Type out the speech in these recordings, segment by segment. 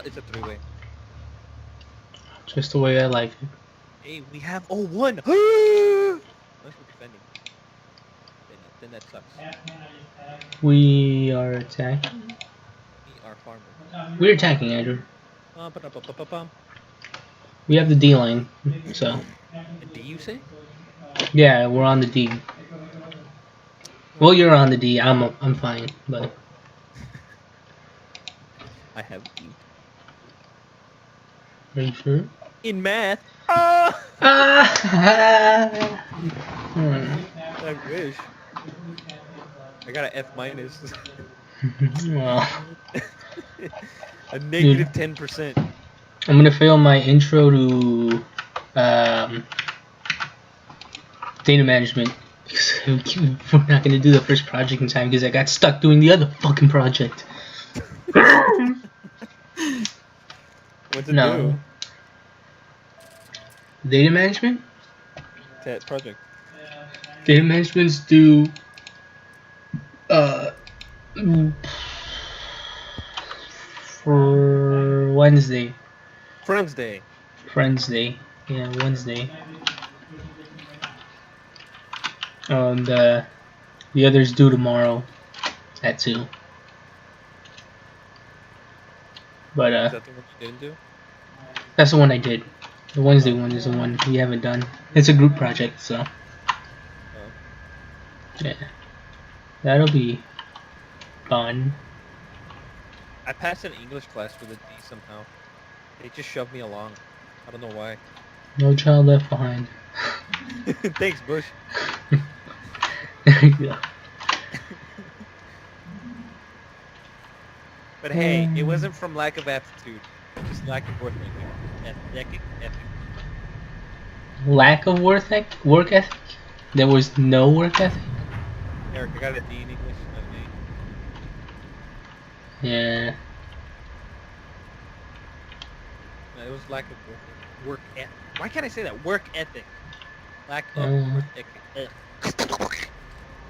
It's a three-way. Just the way I like it. Hey, we have 0-1. Unless we're defending. Then that sucks. We are attacking. We are farmers. We're attacking, Andrew. Ba-da-ba-ba-ba-bum. We have the D line, so. The D, you say? Yeah, we're on the D. Well, you're on the D. I'm fine, but. I have D. Are you sure? In math. Ah! I wish. I got an F minus. Well, A negative 10%. I'm gonna fail my intro to data management. We're not gonna do the first project in time because I got stuck doing the other fucking project. What's it do? Data management? That project. Data management's due for Wednesday. Friends Day. Friends Day. Yeah, Wednesday. And the other's due tomorrow at 2. But Is that the one you didn't do? that's the one I did. The Wednesday one is the one we haven't done. It's a group project, so yeah, that'll be fun. I passed an English class with a D somehow. They just shoved me along. I don't know why. No child left behind. Thanks, Bush. There you go. But hey, it wasn't from lack of aptitude. Just lack of work ethic. Lack of work ethic? There was no work ethic? Eric, I got a D in English. Yeah. No, it was lack of work ethic. Why can't I say that? Work ethic. Lack of work ethic.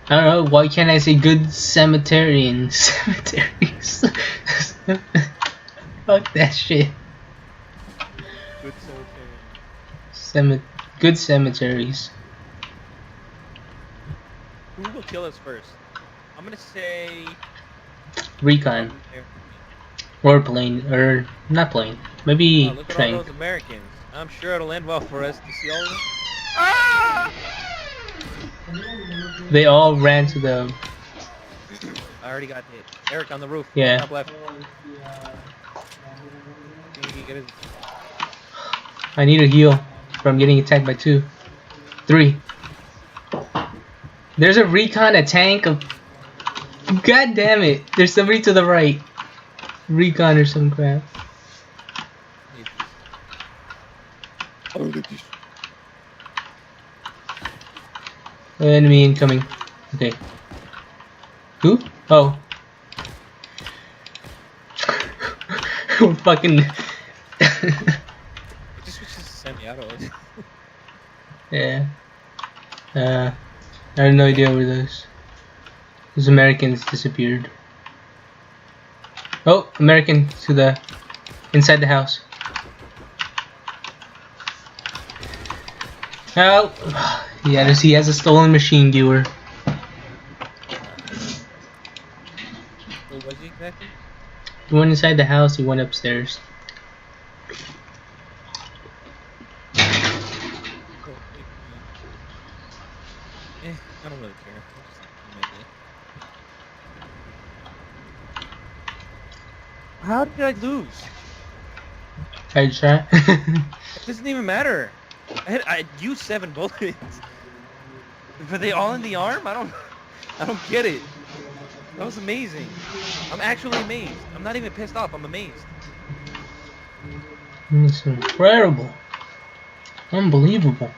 I don't know, why can't I say good cemeterians? Cemeteries. Fuck that shit. Good cemetery. Good cemeteries. Who will kill us first? I'm gonna say Recon. Or plane. Or not plane. Maybe look at train. all those Americans. I'm sure it'll end well for us to see all of them. Ah! They all ran to the... I already got hit. Eric on the roof. Yeah. Top left. Get his... I need a heal from getting attacked by 2. 3. There's a recon, a tank, a... God damn it. There's somebody to the right. Recon or some crap. Enemy incoming. Okay. Who? Oh. Fucking... Just switches to semi-auto. Yeah. I have no idea where those Americans disappeared. Oh, American to the inside the house. Oh, yeah. He has a stolen machine viewer. Where was he exactly? He went inside the house. He went upstairs. I don't really care. How did I lose? Headshot. It doesn't even matter. I used 7 bullets. Were they all in the arm? I don't get it. That was amazing. I'm actually amazed. I'm not even pissed off. I'm amazed. It's incredible. Unbelievable.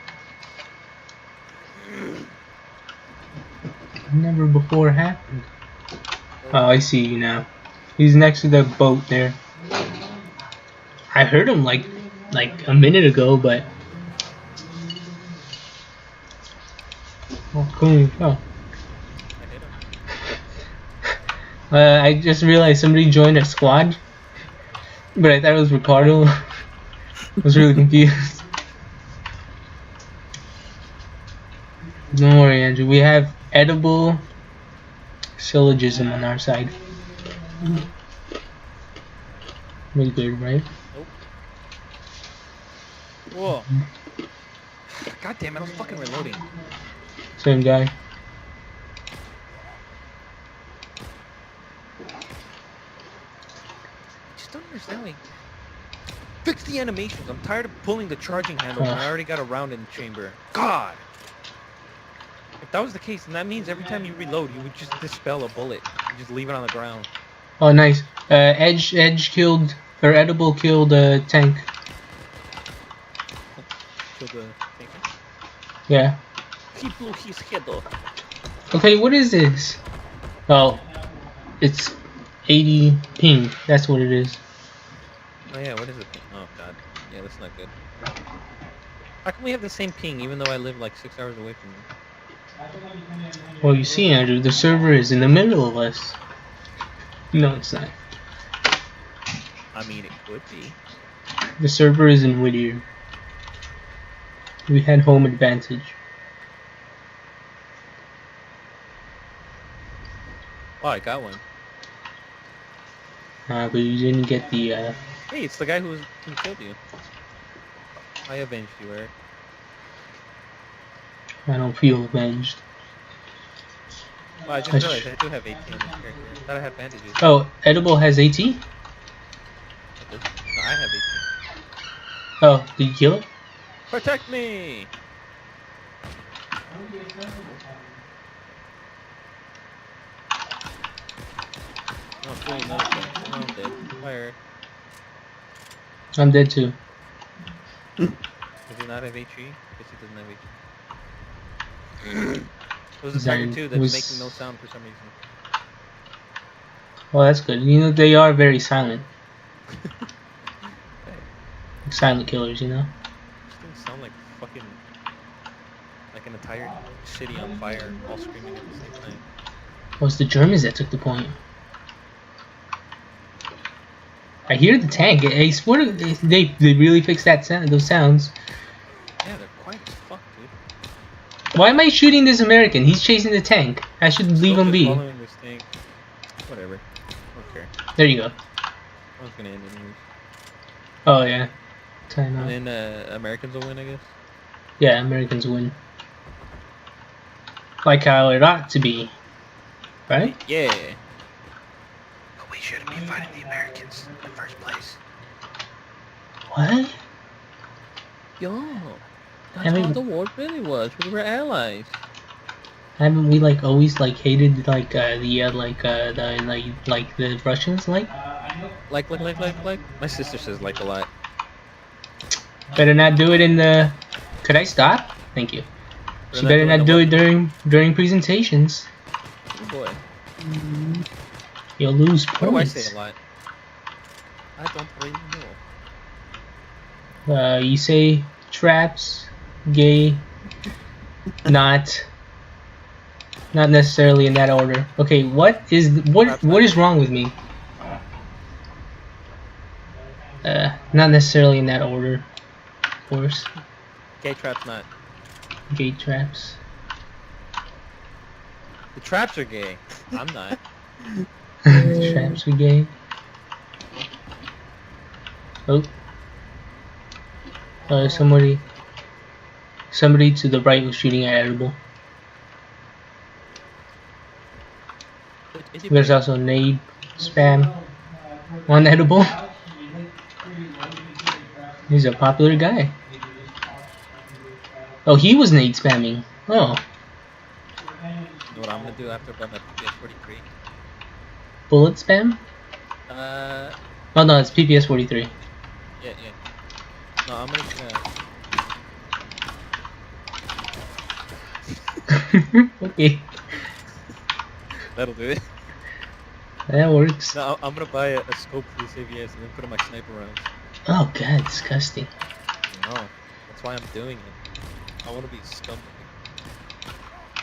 Never before happened. Oh, I see you now. He's next to the boat there. I heard him like a minute ago, but oh, cool. Oh. I just realized somebody joined our squad, but I thought it was Ricardo. I was really confused. Don't worry, Andrew. We have edible syllogism on our side. Really good, right? Nope. Whoa. God damn it, I was fucking reloading. Same guy. Just don't understand, like, fix the animations. I'm tired of pulling the charging handle when I already got a round in the chamber. God! If that was the case, then that means every time you reload, you would just dispel a bullet. You just leave it on the ground. Oh, nice. Edge killed, or edible killed tank. Kill the thing. Yeah. He blew his head off. Okay, what is this? Oh, it's 80 ping. That's what it is. Oh yeah, what is it? Oh god. Yeah, that's not good. How can we have the same ping even though I live like 6 hours away from you? Well, you see, Andrew, the server is in the middle of us. No, it's not. I mean, it could be. The server is in Whittier. We had home advantage. Oh, I got one. But you didn't get the, Hey, it's the guy who killed you. I avenged you, Eric. I don't feel avenged. Oh, I just realized I do have 18 on this character. I thought I had bandages. Oh, edible has AT? No, I have 18. Oh, did you kill it? Protect me! Oh, cool, another thing. Oh, I'm dead. Fire. I'm dead too. Does he not have HE? Guess he doesn't have HE. There was a tiger too that's making no sound for some reason. Well, that's good. You know, they are very silent. Like silent killers, you know? These things sound like fucking... like an entire city on fire, all screaming at the same time. Well, it's the Germans that took the point. I hear the tank. I swear they really fixed that sound, those sounds. Yeah, they're quiet as fuck, dude. Why am I shooting this American? He's chasing the tank. I should leave him be. Following this thing. Whatever. Okay. There you go. I was gonna end it anyways. Oh yeah. Time out. And then Americans will win, I guess. Yeah, Americans win. Like how it ought to be. Right? Yeah. But we shouldn't be fighting the Americans in the first place. What? Yo. That's how the war really was. We were allies. Haven't we like always like hated like the Russians like? Like. My sister says like a lot. Better not do it in the. Could I stop? Thank you. She better not do it during presentations. Oh boy. You'll lose points. What do I say a lot? I don't really know. You say traps, gay, not necessarily in that order. Okay, what is wrong with me? Not necessarily in that order, of course. Gay traps not. Gay traps. The traps are gay. I'm not. The traps are gay. Oh. Somebody to the right was shooting at edible. There's also nade spam on edible. He's a popular guy. Oh, he was nade spamming. Oh. You know what I'm gonna do after I buy my PPS-43? Bullet spam? Oh no, it's PPS-43. Yeah. No, I'm gonna Okay. That'll do it. That works. No, I'm gonna buy a scope for this AVS and then put in my sniper rounds. Oh god, disgusting. No, that's why I'm doing it. I want to be scumbag.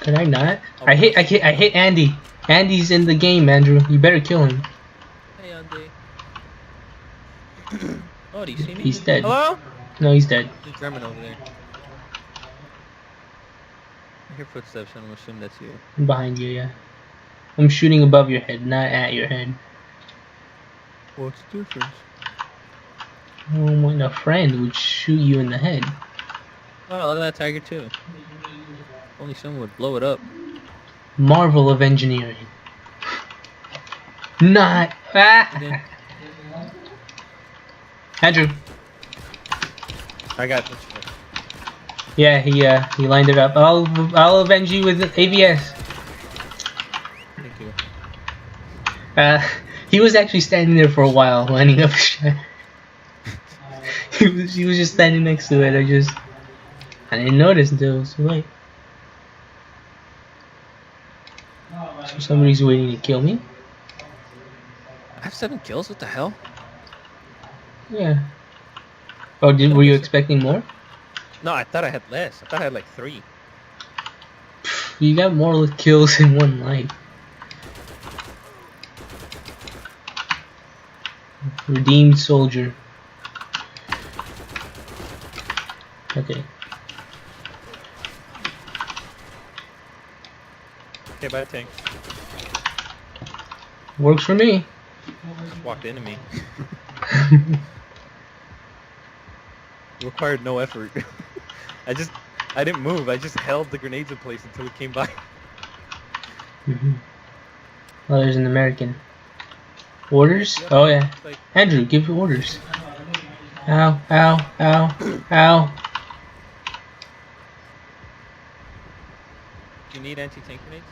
Could I not? I hit Andy. Andy's in the game, Andrew. You better kill him. Hey, Andy. Oh, do you see me? He's dead. Hello? No, he's dead. There's German over there. I hear footsteps, and I'm gonna assume that's you. Behind you, yeah. I'm shooting above your head, not at your head. What's the difference? Oh, when a friend would shoot you in the head. Oh, look at that tiger too. Only someone would blow it up. Marvel of engineering. Not. Then, Andrew. I got this. Yeah, he lined it up. I'll avenge you with ABS. Thank you. He was actually standing there for a while, lining up a shot. he was just standing next to it. I didn't notice until it was too late. So somebody's waiting to kill me? I have 7 kills. What the hell? Yeah. Oh, were you expecting more? No, I thought I had less. I thought I had like 3. You got more kills in one life. Redeemed soldier. Okay. Okay, bye, tank. Works for me. Just walked into me. Required no effort. I didn't move. I just held the grenades in place until it came by. Oh, there's an American. Orders? Yep. Oh yeah. Like, Andrew, give orders. Ow, ow, ow, ow. do you need anti-tank grenades?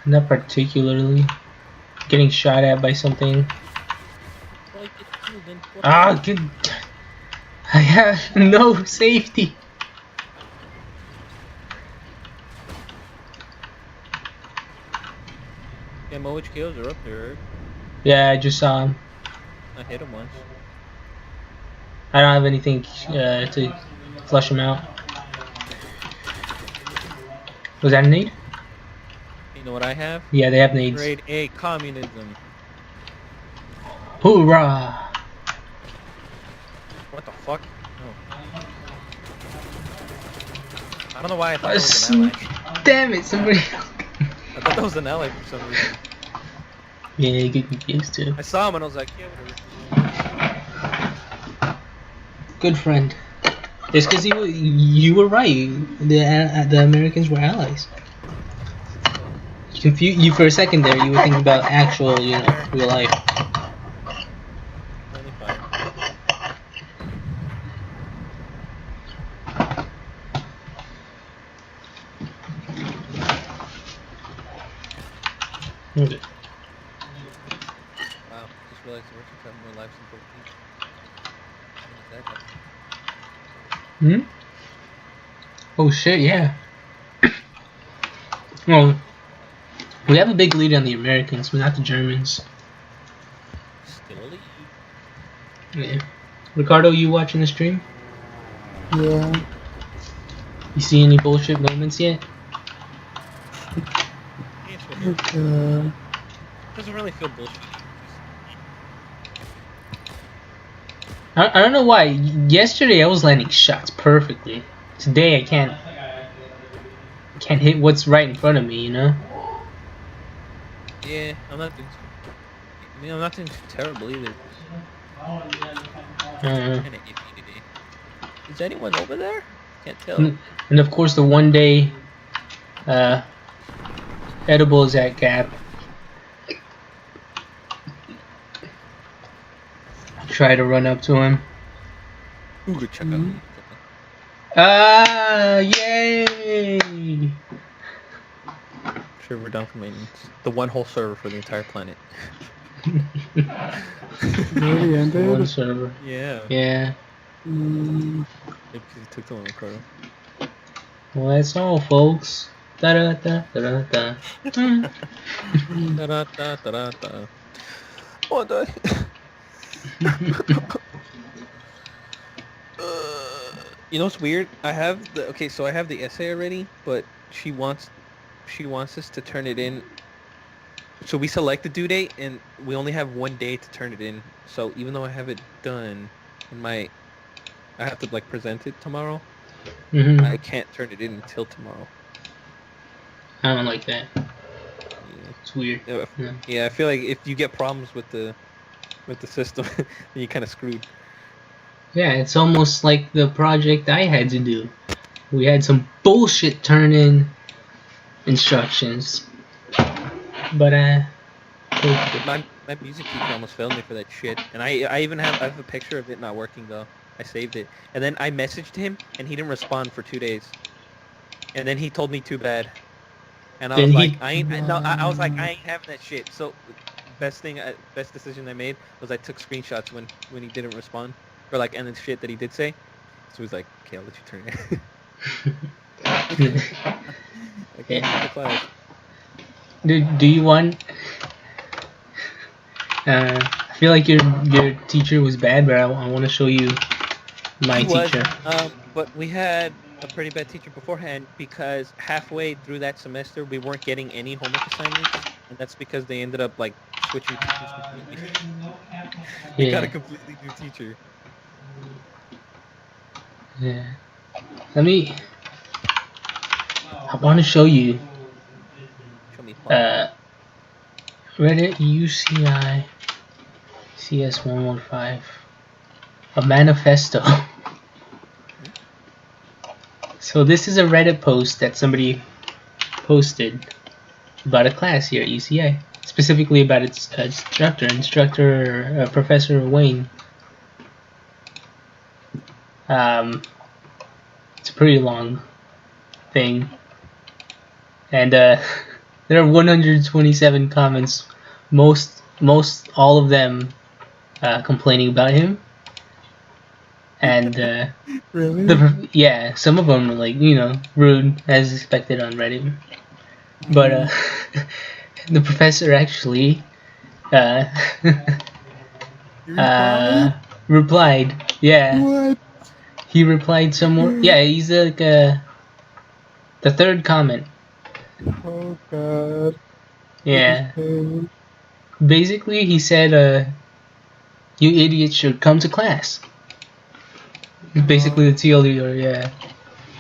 Not particularly. Getting shot at by something. Well, get moving. Ah, good. I have no safety. Yeah, which kills are up there. Yeah, I just saw him. I hit him once. I don't have anything to flush him out. Was that a nade? You know what I have? Yeah, they have nades. Grade A communism. Hoorah! What the fuck? Oh. I don't know why I thought that was an ally. Damn it, somebody. I thought that was an ally for some reason. Yeah, you get confused too. I saw him and I was like, yeah, whatever. Good friend. It's because you were right. The Americans were allies. You for a second there. You were thinking about actual, real life. Only 5. Okay. Wow, just realized the Russians have more lives than 14. When does that happen? Oh shit, yeah. Well, we have a big lead on the Americans, but not the Germans. Still a lead. Yeah. Ricardo, you watching the stream? Yeah. You see any bullshit moments yet? Doesn't really feel bullshit. I don't know why. Yesterday I was landing shots perfectly. Today I can't hit what's right in front of me, Yeah, I'm not doing I'm not doing too terrible either. Kinda iffy today. Is anyone over there? Can't tell. And of course the one day edible is at Gap. Try to run up to him. Ooh, good check out. Yay! Sure, we're done for maintenance. The one whole server for the entire planet. Really ended? One server. Yeah. Yeah. Maybe because it took too long, Ricardo. Well, that's all, folks. Da da da da da. Da da da da da. Oh, die. You know what's weird? I have the essay already, but she wants us to turn it in. So we select the due date, and we only have 1 day to turn it in. So even though I have it done, I have to like present it tomorrow. Hmm. I can't turn it in until tomorrow. I don't like that. Yeah. It's weird. Yeah. Yeah, I feel like if you get problems with the system, then you kind of screwed. Yeah, it's almost like the project I had to do. We had some bullshit turn in instructions. But My music teacher almost failed me for that shit, and I even have a picture of it not working though. I saved it, and then I messaged him, and he didn't respond for 2 days, and then he told me too bad, and I then was like, he I was like, I ain't having that shit. So best decision I made was I took screenshots when he didn't respond, or like and the shit that he did say. So he was like, okay, I'll let you turn it. I can't yeah. take the class. Do you want I feel like your teacher was bad, but I want to show you my He was, teacher. but we had a pretty bad teacher beforehand because halfway through that semester we weren't getting any homework assignments, and that's because they ended up like switching teachers completely. We got a Yeah. completely new teacher. Yeah. Let me. I want to show you Show me what. uh, Reddit UCI CS115, a manifesto. Hmm? So this is a Reddit post that somebody posted about a class here at UCI, specifically about its Professor Wayne. It's a pretty long thing, and there are 127 comments, most all of them complaining about him, and Really? yeah, some of them are like rude as expected on Reddit, but Mm. the professor actually uh, You replied? replied. Yeah, What? he replied somewhere. Yeah, he's like the third comment. Oh god. What did Yeah, he say? basically he said, "You idiots should come to class." Basically, the TLDR. Yeah.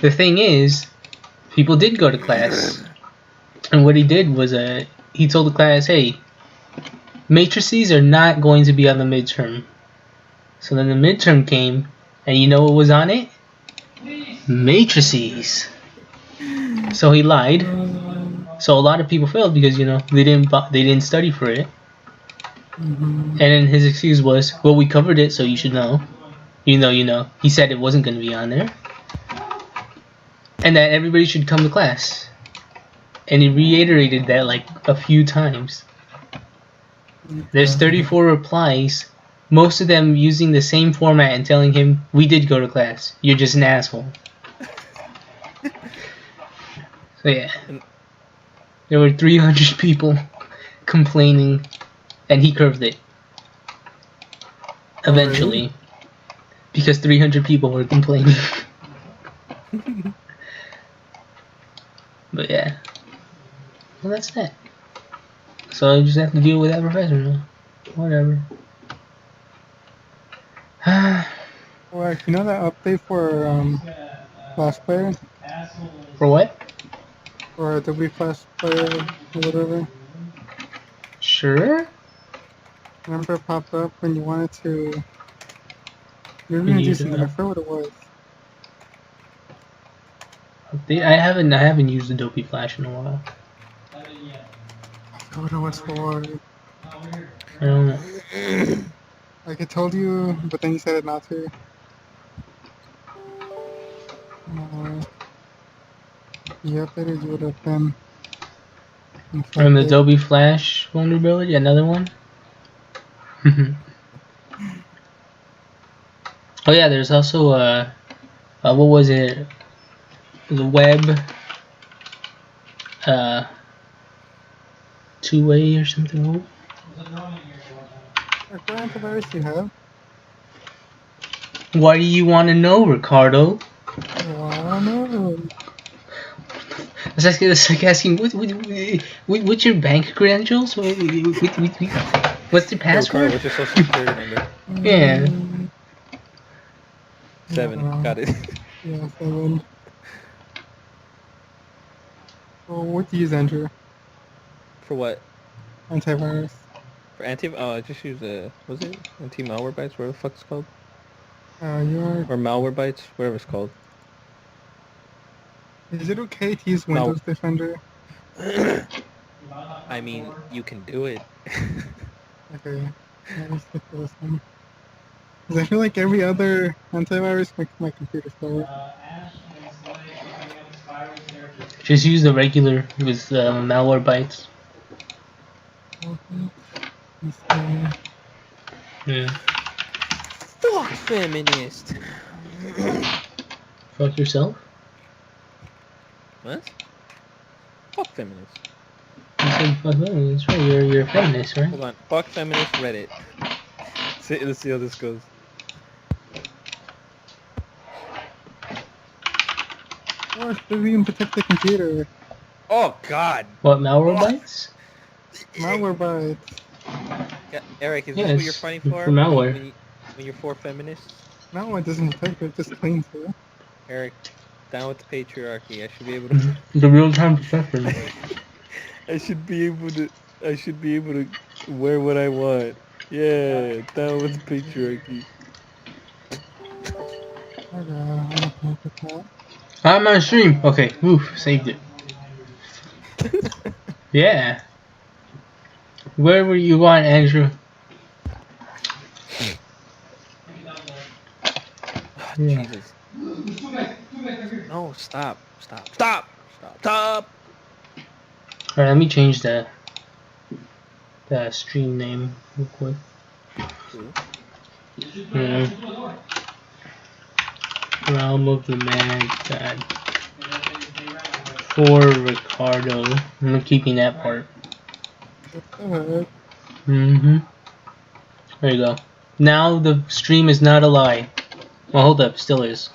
The thing is, people did go to class, and what he did was he told the class, "Hey, matrices are not going to be on the midterm." So then the midterm came, and you know what was on it? Matrices. So he lied. So a lot of people failed because they didn't study for it. Mm-hmm. And then his excuse was, "Well, we covered it, so you should know." He said it wasn't going to be on there, and that everybody should come to class. And he reiterated that like a few times. There's 34 replies, most of them using the same format and telling him, "We did go to class. You're just an asshole." So yeah, And there were 300 people complaining, and he curved it Oh, really? eventually because 300 people were complaining. But yeah, well that's that. So I just have to deal with that professor now. Whatever. Well, you know that update for Flash Player? For what? Or Adobe Flash Player or whatever? Sure. Remember it popped up when you wanted to... You were When gonna you do do something, I forgot what it was. update, I haven't used Adobe Flash in a while. I forgot what it was for. I don't know. Like I told you, but then you said it not to. You updated, you would have been From the infected. Adobe Flash vulnerability, another one. Oh yeah, there's also what was it? The web uh 2-way or something. What antivirus you have? Why do you want to know, Ricardo? Well, I don't know. It's like asking, what's your bank credentials? What's the Yo, Carl, password? what's your social security number? Yeah. Mm, 7. Got it. yeah, 7. Well, what do you use, Andrew? For what? Antivirus. For anti? Oh, I just use was it anti-malware bytes? Whatever the fuck it's called, You're. or malware bytes, whatever it's called. Is it okay to use Mal. Windows Defender? I mean, you can do it. Okay, let me stick to this one. 'Cause I feel like every other antivirus makes my computer slower. Just use the regular with malware bytes. Okay. Let's see. Yeah. Fuck feminist. Fuck yourself. What? Fuck feminist. You said fuck feminists, right? You're a feminist, right? Hold on. Fuck feminist Reddit. Let's see how this goes. Oh, it doesn't even protect the computer. Oh God. What, malware Oh. bytes? Malware bytes. Yeah, Eric, is Yes, this what you're fighting for? for malware. When you're for feminists? Malware doesn't protect it, it just cleans it. Eric, down with the patriarchy. I should be able to. The real-time protection. I should be able to. I should be able to wear what I want. Yeah, down with the patriarchy. Okay, I'm not gonna put that. I'm on stream. Okay, oof, saved it. Yeah. Where were you going, Andrew? Yeah. Jesus. No, stop. Stop. Stop. Stop. Stop. Alright, let me change the stream name real quick. Realm of the Mad God. For Ricardo. I'm keeping that part. Alright. There you go. Now the stream is not a lie. Well, hold up, still is.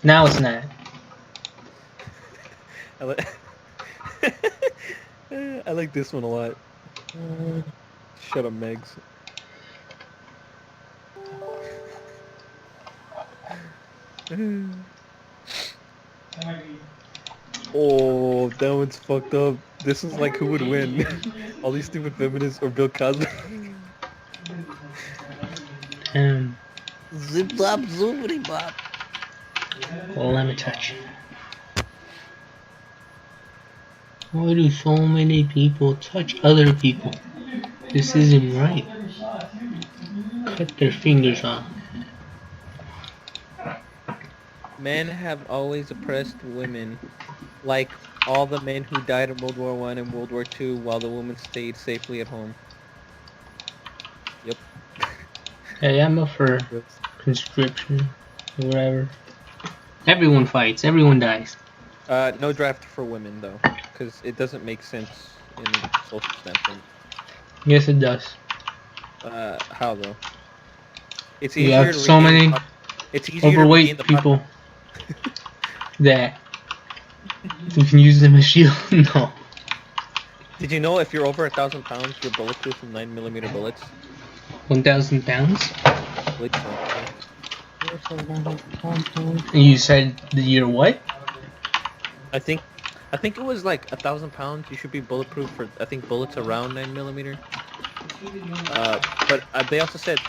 Now it's not. I like this one a lot. Shut up, Megs. Oh, that one's fucked up. This is like who would win? All these stupid feminists or Bill Cosby? Zip bop zoomity bop. Well, let me touch. Why do so many people touch other people? This isn't right. Cut their fingers off. Men have always oppressed women, like all the men who died in World War One and World War II, while the women stayed safely at home. Yep. Hey, I'm up for conscription or whatever. Everyone fights. Everyone dies. No draft for women though, because it doesn't make sense in the social standpoint. Yes, it does. How though? It's You easier have to so regain many it's easier to regain overweight the people that you can use them as shield. No. Did you know if you're over 1,000 pounds, you're bulletproof from 9mm bullets? 1,000 pounds? I believe so. And you said that you're what? I think it was like 1,000 pounds. You should be bulletproof for I think bullets around 9mm. But they also said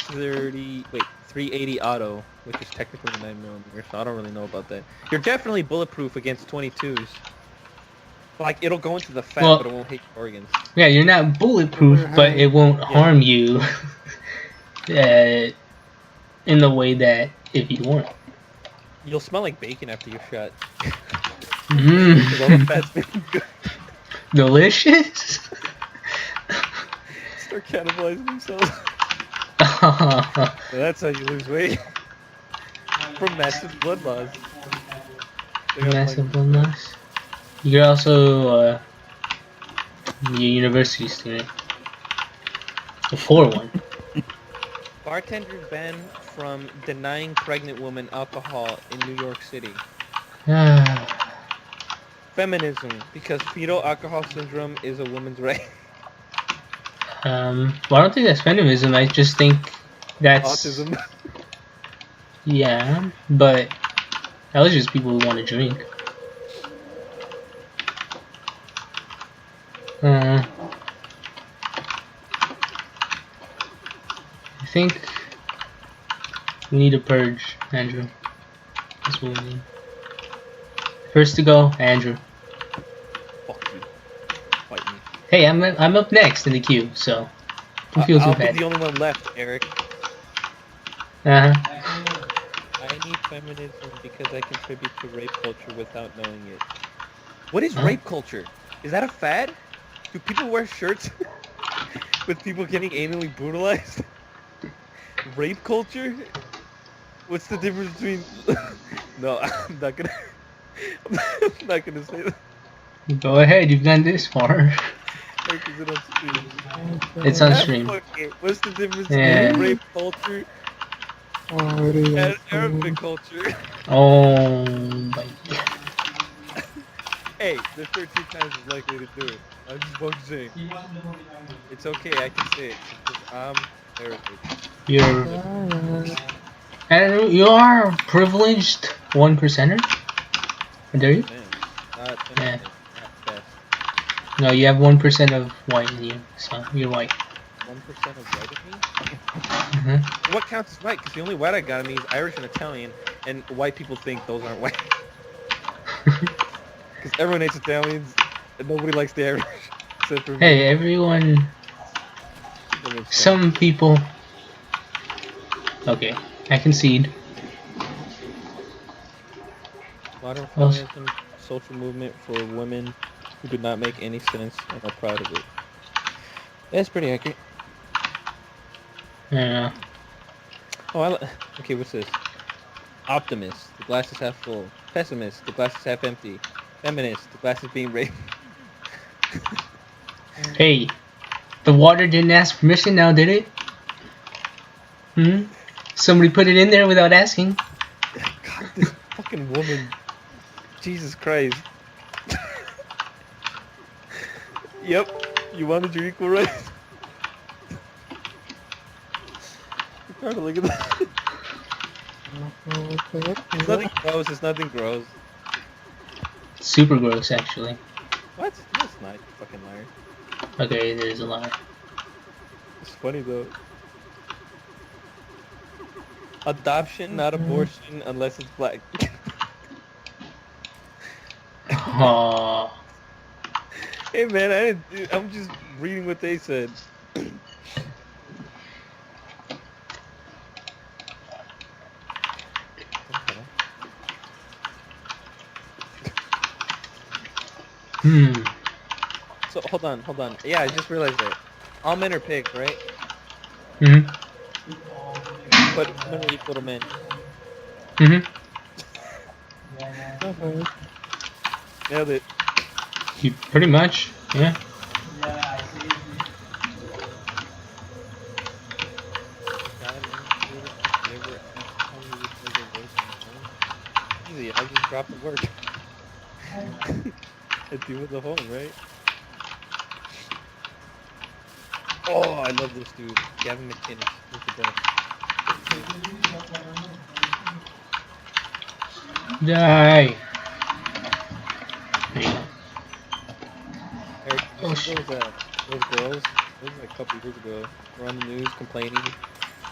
380 auto, which is technically 9mm. So I don't really know about that. You're definitely bulletproof against 22s. Like it'll go into the fat, Well, but it won't hit your organs. Yeah, you're not bulletproof, but it won't harm you in the way that if you weren't. You'll smell like bacon after you're shot. Mmm. All the fat's been good. Delicious? Start cannibalizing themselves. That's how you lose weight. From massive blood loss. Massive blood loss. You're also a university student. A poor one. Bartenders banned from denying pregnant woman alcohol in New York City. Feminism, because fetal alcohol syndrome is a woman's right. Well, I don't think that's feminism. I just think that's Autism. yeah, but that was just people who want to drink. I think we need a purge, Andrew. That's what we need. First to go, Andrew. Fuck you. Fight me. Hey, I'm up next in the queue, so don't feel too I'll be bad. the only one left, Eric. Uh huh. I need feminism because I contribute to rape culture without knowing it. What is Huh? rape culture? Is that a fad? Do people wear shirts with people getting anally brutalized? Rape culture? What's the difference between... No, I'm not gonna... I'm not gonna say that. Go ahead, you've gone this far. Eric, is it on stream? It's on Ah, stream. fuck it. What's the difference Yeah. between rape culture Oh, it is. and Arabic culture? Oh my. Hey, they're 13 times as likely to do it. I'm just fucking saying. It's okay, I can say it because I'm Arabic. You're Yeah. and you are a privileged 1%er. Dare you? Man, not 10%, Yeah. not best. No, you have 1% of white in you, so you're white. 1% of white of me? Mm-hmm. What counts as white? Because the only white I got in me is Irish and Italian, and white people think those aren't white. Because everyone hates Italians, and nobody likes the Irish, except for me. Hey, everyone. Everyone's Some people. Okay, I concede. Modern Also- feminism, social movement for women who do not make any sense and are proud of it. That's pretty accurate. Yeah. Oh, okay, what's this? Optimist, the glass is half full. Pessimist, the glass is half empty. Feminist, the glass is being raped. Hey, the water didn't ask permission now, did it? Hmm? Somebody put it in there without asking. God, this fucking woman. Jesus Christ. Yep, you wanted your equal rights. Ricardo, look at that. It's nothing gross, it's nothing gross. Super gross, actually. What? No, it's not, you fucking liar. Okay, there's a lot. It's funny though. Adoption, not abortion, unless it's black. Aww. Hey man, I didn't. I'm just reading what they said. Okay. So hold on. Yeah, I just realized that all men are pigs, right? Mm-hmm. But women are equal to men. Mm-hmm. Nailed it. You pretty much, yeah. Easy, I just dropped the word. And do with the home, right? Oh, I love this dude. Gavin McInnes. He's the best. Die. There you go. Eric, Oh, you see shit. those girls, this was like a couple years ago, were on the news complaining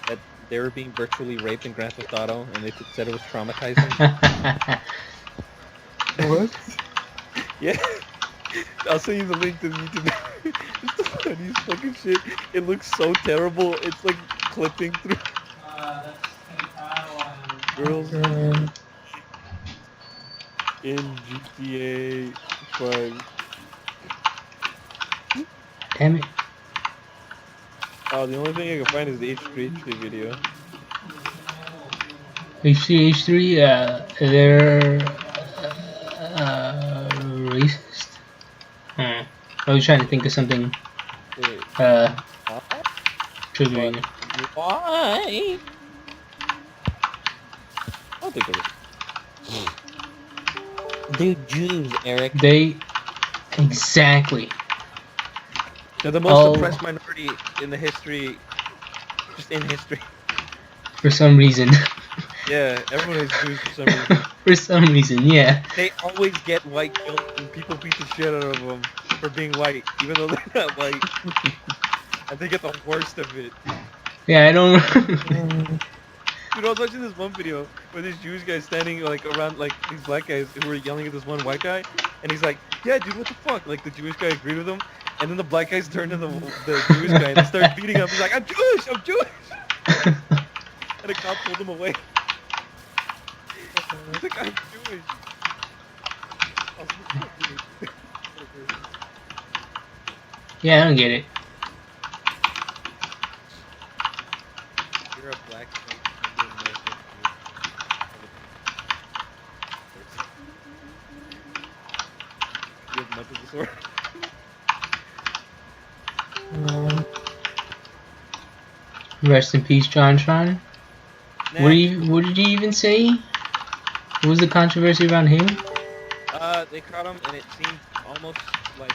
that they were being virtually raped in Grand Theft Auto, and they said it was traumatizing. What? Yeah, I'll send you the link to the YouTube. It's the funniest fucking shit. It looks so terrible. It's like clipping through girls in GTA 5. Damn it. Oh, the only thing I can find is the H3 video. H3, they're racist. I was trying to think of something Wait, what? triggering. Why? I'll think of it. Dude, Jews, Eric. They exactly. They're the most Oh, oppressed minority in the history, just in history. for some reason. Yeah, everyone is Jews for some reason. For some reason, yeah. They always get white guilt and people beat the shit out of them for being white, even though they're not white. And they get the worst of it. Yeah, I don't. Dude, I was watching this one video where this Jewish guy standing like around like these black guys who were yelling at this one white guy, and he's like, "Yeah, dude, what the fuck?" Like the Jewish guy agreed with him, and then the black guys turned to the Jewish guy and they started beating him. He's like, "I'm Jewish, I'm Jewish," and the cop pulled him away. He's like, "I'm Jewish." I was like, "Oh, dude." Yeah, I don't get it. You're a black man. You have mental disorder. Um, Rest in peace, John Tron. What did he even say? What was the controversy around him? They caught him, and it seemed almost like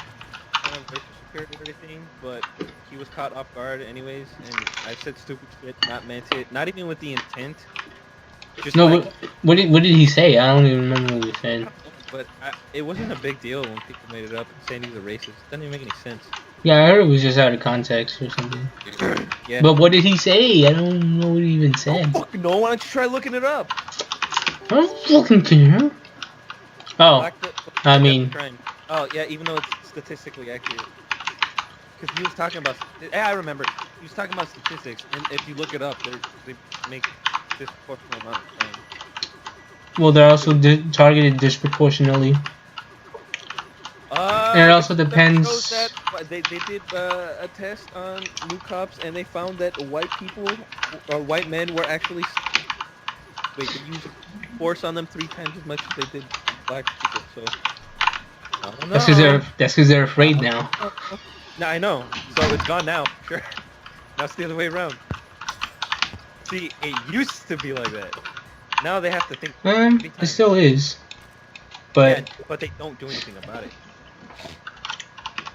kind of racial security and everything, but he was caught off guard anyways, and I said stupid shit, not meant it, not even with the intent. Just No, like, what did he say? I don't even remember what he said. but it wasn't a big deal when people made it up and saying he's a racist. Doesn't even make any sense. Yeah, I heard it was just out of context or something. Yeah. But what did he say? I don't know what he even said. Fuck no, why don't you try looking it up? I'm fucking kidding. Oh, I mean, Crime. Oh yeah, even though it's statistically accurate. Because he was talking about, yeah, I remember. He was talking about statistics, and if you look it up, they make disproportionate amount of crime. well, they're also targeted disproportionately. And it also depends. Shows that they did a test on new cops, and they found that white people or white men were actually they used force on them 3 times as much as they did black people. So I don't know. That's because they're afraid now. No, I know. So it's gone now. Sure. That's the other way around. See, it used to be like that. Now they have to think. It still is. But yeah, but they don't do anything about it.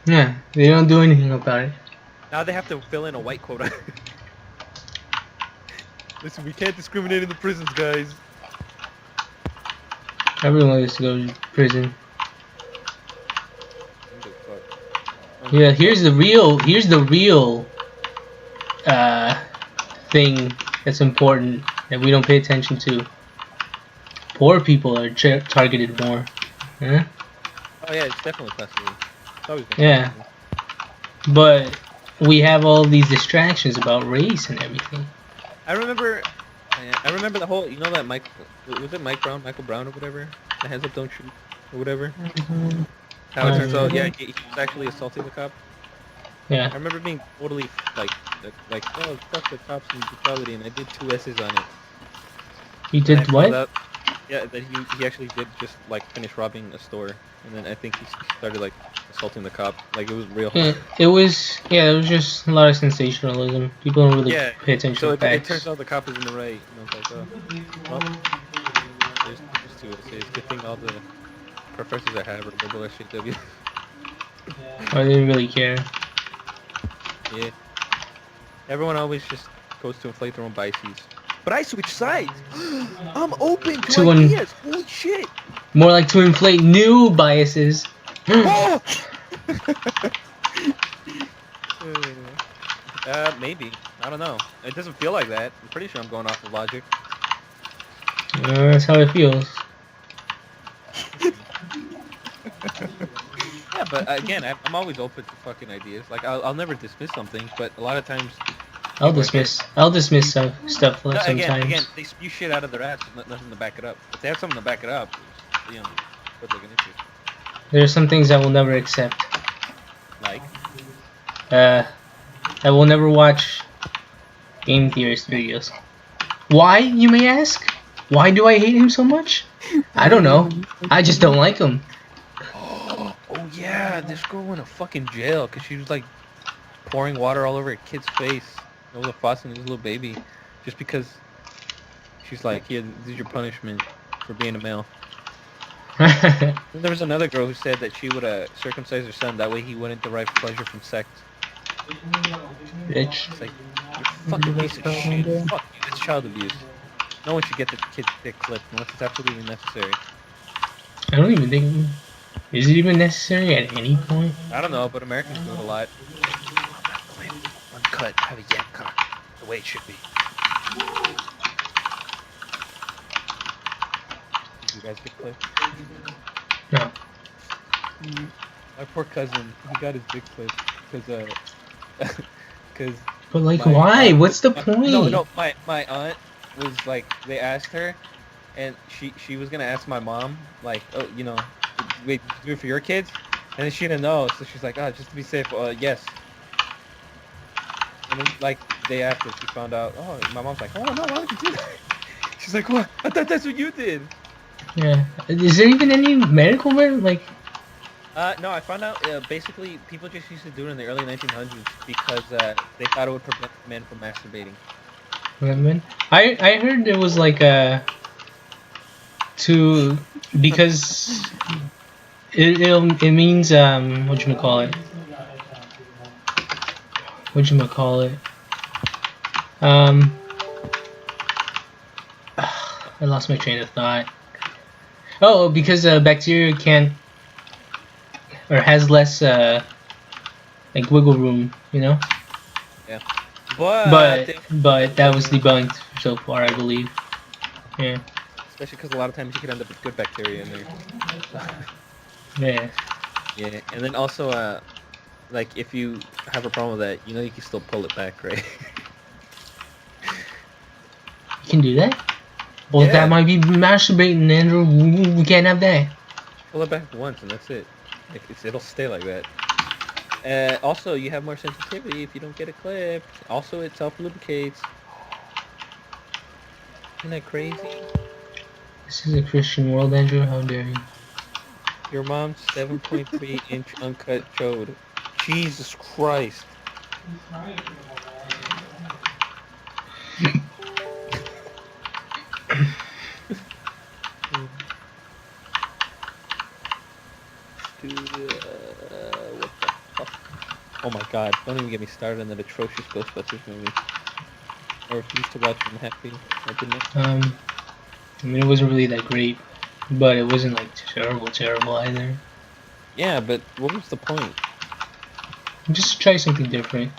yeah, they don't do anything about it. Now they have to fill in a white quota. Listen, we can't discriminate in the prisons, guys. Everyone has to go to prison. Yeah, here's the real thing that's important that we don't pay attention to. Poor people are targeted more. Huh? Oh yeah, it's definitely possible. It's always been Yeah. possible. But we have all these distractions about race and everything. I remember the whole, you know that was it Michael Brown or whatever? The hands up, don't shoot, or whatever. How it turns out, yeah, he was actually assaulting the cop. Yeah. I remember being totally like, oh, fuck the cops and brutality, and I did 2 essays on it. He did what? Yeah, that he actually did just like finish robbing a store, and then I think he started like assaulting the cop. Like it was real. Yeah, it was just a lot of sensationalism. People don't really pay attention so to facts. it turns out the cop is in the right. And I was like, oh, well, there's 2 essays. Good thing all the professors I have are liberal SJW. I didn't really care. Yeah. Everyone always just goes to inflate their own biases. But I switch sides. I'm open to ideas. Holy shit. More like to inflate new biases. Oh! Maybe. I don't know. It doesn't feel like that. I'm pretty sure I'm going off of logic. That's how it feels. Yeah, but again, I'm always open to fucking ideas. Like I'll never dismiss something, but a lot of times I'll dismiss stuff no, sometimes. Again, they spew shit out of their ass with nothing to back it up. If they have something to back it up, you know, good looking into. There are some things I will never accept. Like? I will never watch game theorist videos. Why, you may ask? Why do I hate him so much? I don't know. I just don't like him. Oh yeah, this girl went to fucking jail because she was like pouring water all over a kid's face. It was a faucet and his little baby, just because she's like, "Here, this is your punishment for being a male." And there was another girl who said that she would circumcise her son, that way he wouldn't derive pleasure from sex. Bitch. It's like, you're a Maybe fucking that's piece of child one shit. day. Fuck you. It's child abuse. No one should get the kid's dick clipped unless it's absolutely necessary. I don't even think. Is it even necessary at any point? I don't know, but Americans do it a lot. One clip, one cut, have a yam cock. The way it should be. Did you guys get clipped? No. My poor cousin, he got his dick clipped because because But like, my why? aunt, What's the point? no, my aunt was like, they asked her, and she was gonna ask my mom, like, oh, you know, wait, did you do it for your kids? And then she didn't know, so she's like, oh, just to be safe, yes. And then, like, the day after, she found out, oh, my mom's like, oh, no, why would you do that? She's like, what? I thought that's what you did. Yeah. Is there even any medical like? No, I found out, basically, people just used to do it in the early 1900s because they thought it would prevent men from masturbating. Women? I heard it was like to because it means whatchamacallit I lost my train of thought. Oh, because bacteria can't or has less like wiggle room, you know. Yeah. But that was debunked so far, I believe. Yeah. Especially because a lot of times you could end up with good bacteria in there. Yeah. Yeah, and then also, like, if you have a problem with that, you know you can still pull it back, right? You can do that? Well, Yeah. that might be masturbating, Andrew. We can't have that. Pull it back once and that's it. It'll stay like that. Also, you have more sensitivity if you don't get it clipped. Also, it self-lubricates. Isn't that crazy? This is a Christian world, Andrew. How dare you? Your mom's 7.3-inch uncut chode. Jesus Christ. Dude, what the fuck? Oh my god, don't even get me started on that atrocious Ghostbusters movie. I refuse to watch it, I'm happy I didn't. I mean, it wasn't really that great, but it wasn't like terrible either. Yeah, but what was the point? Just try something different,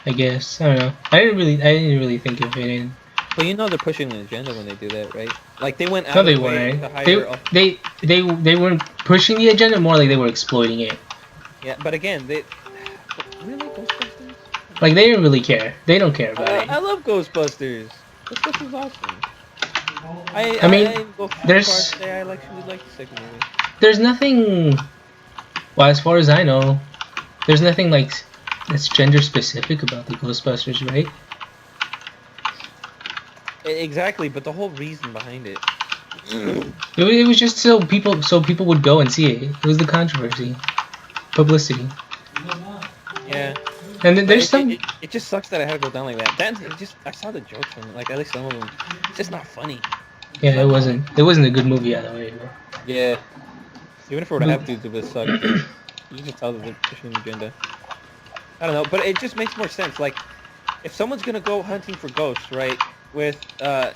I guess. I don't know. I didn't really think of it. And Well, you know they're pushing an agenda when they do that, right? Like, they went out no, of they the way weren't. to hire... They weren't pushing the agenda. More like they were exploiting it. Yeah, but again, they... Really? Ghostbusters? Like they didn't really care. They don't care about it. I love Ghostbusters. Ghostbusters is awesome. I mean, I didn't go far there's- to say I actually like the second movie. There's nothing. Well, as far as I know, there's nothing like that's gender specific about the Ghostbusters, right? Exactly, but the whole reason behind it. It was just so people would go and see it. It was the controversy, publicity, Yeah. and then But there's some. it just sucks that I had to go down like that. I saw the jokes from it, like at least some of them. It's just not funny. Yeah, it wasn't. It wasn't a good movie either way. Yeah. Even if it were to have dudes, it would suck. Dude. You can tell that they're pushing an agenda. I don't know, but it just makes more sense. Like, if someone's gonna go hunting for ghosts, right, with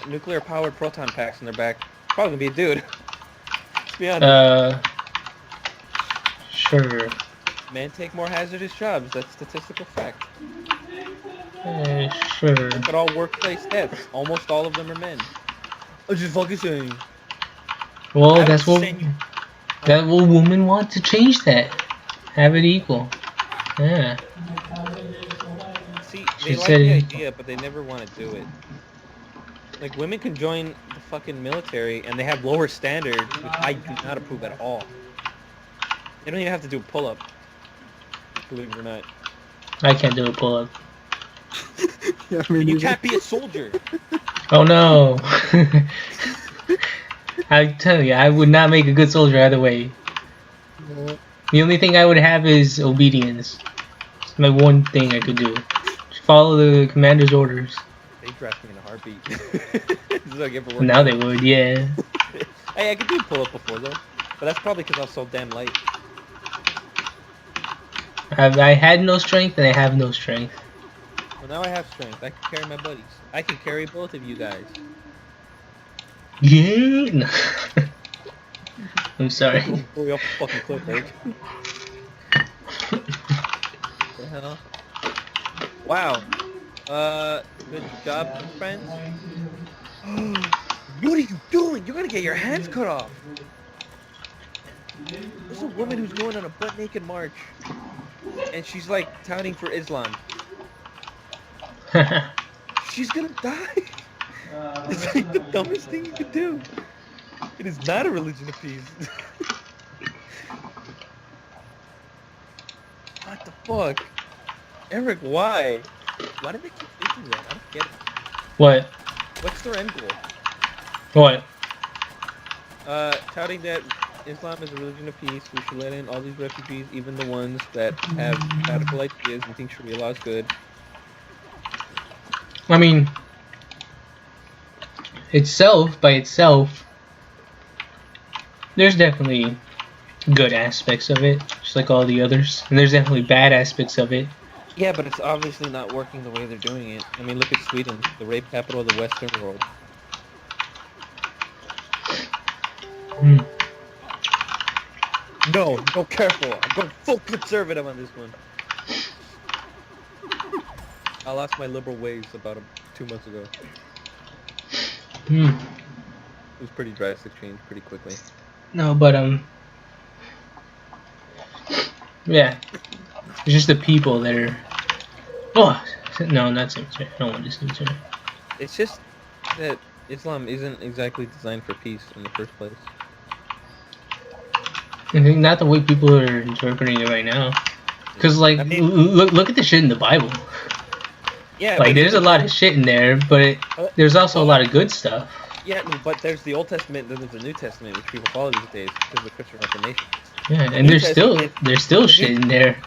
nuclear-powered proton packs in their back, probably gonna be a dude. Let's be honest. Sure. Men take more hazardous jobs. That's statistical fact. Sure. Look at all workplace deaths. Almost all of them are men. I'm just fucking saying. Well, I that's would what send you- that will women want to change that. Have it equal. Yeah. See, She they like said the it. idea, but they never want to do it. Like, women can join the fucking military, and they have lower standards, which I do not approve at all. They don't even have to do a pull-up. Believe it or not. I can't do a pull-up. Yeah, I mean, You can't be a soldier. Oh no. I tell you, I would not make a good soldier either way. The only thing I would have is obedience. It's my one thing I could do. Just follow the commander's orders. They draft me in a heartbeat. This is what I get for working. Now they would, yeah. Hey, I could do a pull-up before, though. But that's probably because I was so damn light. I had no strength and I have no strength. Well, now I have strength. I can carry my buddies. I can carry both of you guys. Yeah. No. I'm sorry. I'm fully off the fucking cliff, Eric. The hell? Wow. Good job, friends. What are you doing? You're gonna get your hands cut off. There's a woman who's going on a butt-naked march, and she's like touting for Islam. She's gonna die. It's like the dumbest thing you could do. It is not a religion of peace. What the fuck? Eric, why? Why do they keep thinking that? I don't get it. What? What's their end goal? What? Touting that Islam is a religion of peace. We should let in all these refugees, even the ones that have radical ideas and think Sharia law is good. I mean, by itself, there's definitely good aspects of it, just like all the others. And there's definitely bad aspects of it. Yeah, but it's obviously not working the way they're doing it. I mean, look at Sweden, the rape capital of the Western world. Hmm. No, careful. I'm going full conservative on this one. I lost my liberal ways about 2 months ago. Hmm. It was pretty drastic change pretty quickly. No, but yeah, it's just the people that are. Oh, no, not cemetery. I don't want to do cemetery. It's just that Islam isn't exactly designed for peace in the first place. I think not the way people are interpreting it right now. Cause like, I mean, look at the shit in the Bible. Yeah, Like, there's a lot of shit in there, but there's also a lot of good stuff. Yeah, but there's the Old Testament, then there's the New Testament, which people follow these days because of the Christian Reformation. Yeah, and there's still shit in there.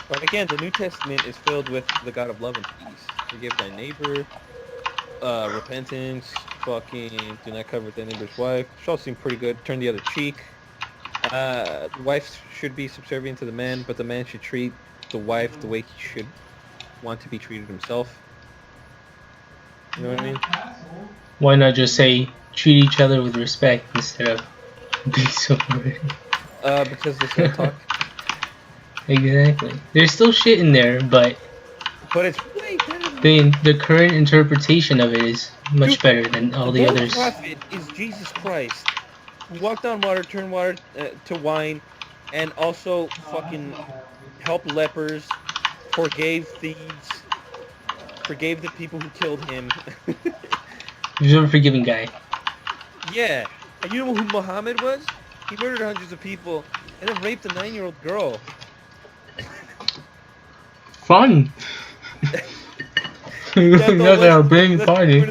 But again, the New Testament is filled with the God of love and peace. Forgive thy neighbor, repentance, fucking do not covet thy neighbor's wife. Which all seem pretty good. Turn the other cheek. The wife should be subservient to the man, but the man should treat the wife the way he should want to be treated himself. You know what I mean? Why not just say treat each other with respect instead of be so rude? Because they still talk. Exactly. There's still shit in there, but it's way better. the current interpretation of it is much better than all the others. The prophet is Jesus Christ, who walked on water, turned water to wine, and also fucking helped lepers, forgave thieves, forgave the people who killed him. He's a forgiving guy. Yeah. And you know who Muhammad was? He murdered hundreds of people and then raped a 9-year-old girl. Fun. That's our big party.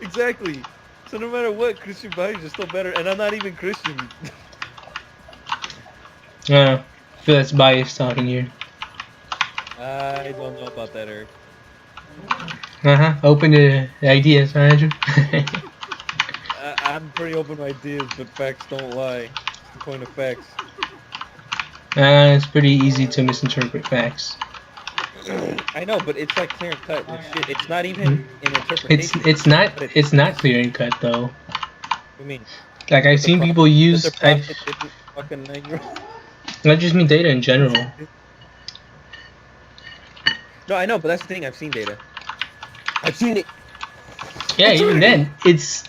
Exactly. So no matter what, Christian values are still better, and I'm not even Christian. I feel that's biased talking here. I don't know about that, Eric. Open to ideas, huh, Andrew? I'm pretty open to ideas, but facts don't lie. It's the point of facts. It's pretty easy to misinterpret facts. I know, but it's like clear and cut. It's not even an interpretation. It's not clear and cut though. What do you mean? Like I've seen people use. I just mean data in general. No, I know, but that's the thing. I've seen data. I've seen it. Yeah, even then, it's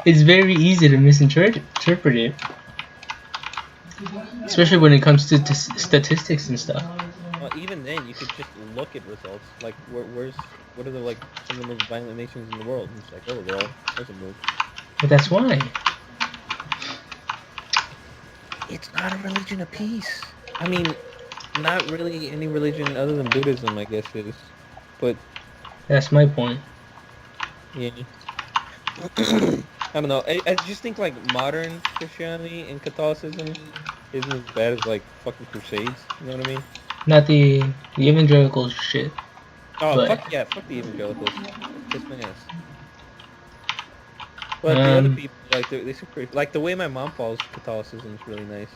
very easy to misinterpret it, especially when it comes to statistics and stuff. Well, even then, you could just look at results. Like, what are the like some of the most violent nations in the world? And it's like, oh, well, there's a move. But that's why. It's not a religion of peace. I mean, not really any religion other than Buddhism, I guess is. But that's my point. yeah. I don't know. I just think like modern Christianity and Catholicism isn't as bad as like fucking Crusades. You know what I mean? Not the evangelical shit. Oh, fuck the evangelicals. Kiss my ass. But the other Um, people, like, they seem pretty... Like, the way my mom follows Catholicism is really nice.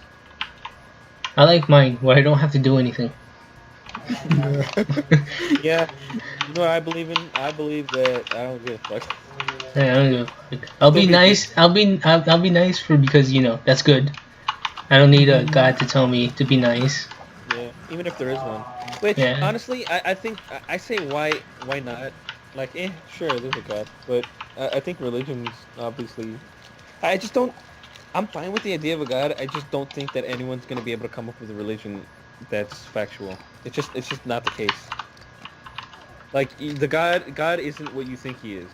I like mine where I don't have to do anything. Yeah. Yeah. You know what I believe in? I believe that I don't give a fuck. Yeah, I don't give a fuck. I'll Still be be a nice. I'll be nice for because that's good. I don't need a Mhm. God to tell me to be nice. Yeah, even if there is one. Which, Yeah. honestly, I think, I say why not? Like, sure, there's a God. But I think religion's obviously... I just don't... I'm fine with the idea of a God. I just don't think that anyone's going to be able to come up with a religion that's factual. It's just not the case. Like, the God isn't what you think he is.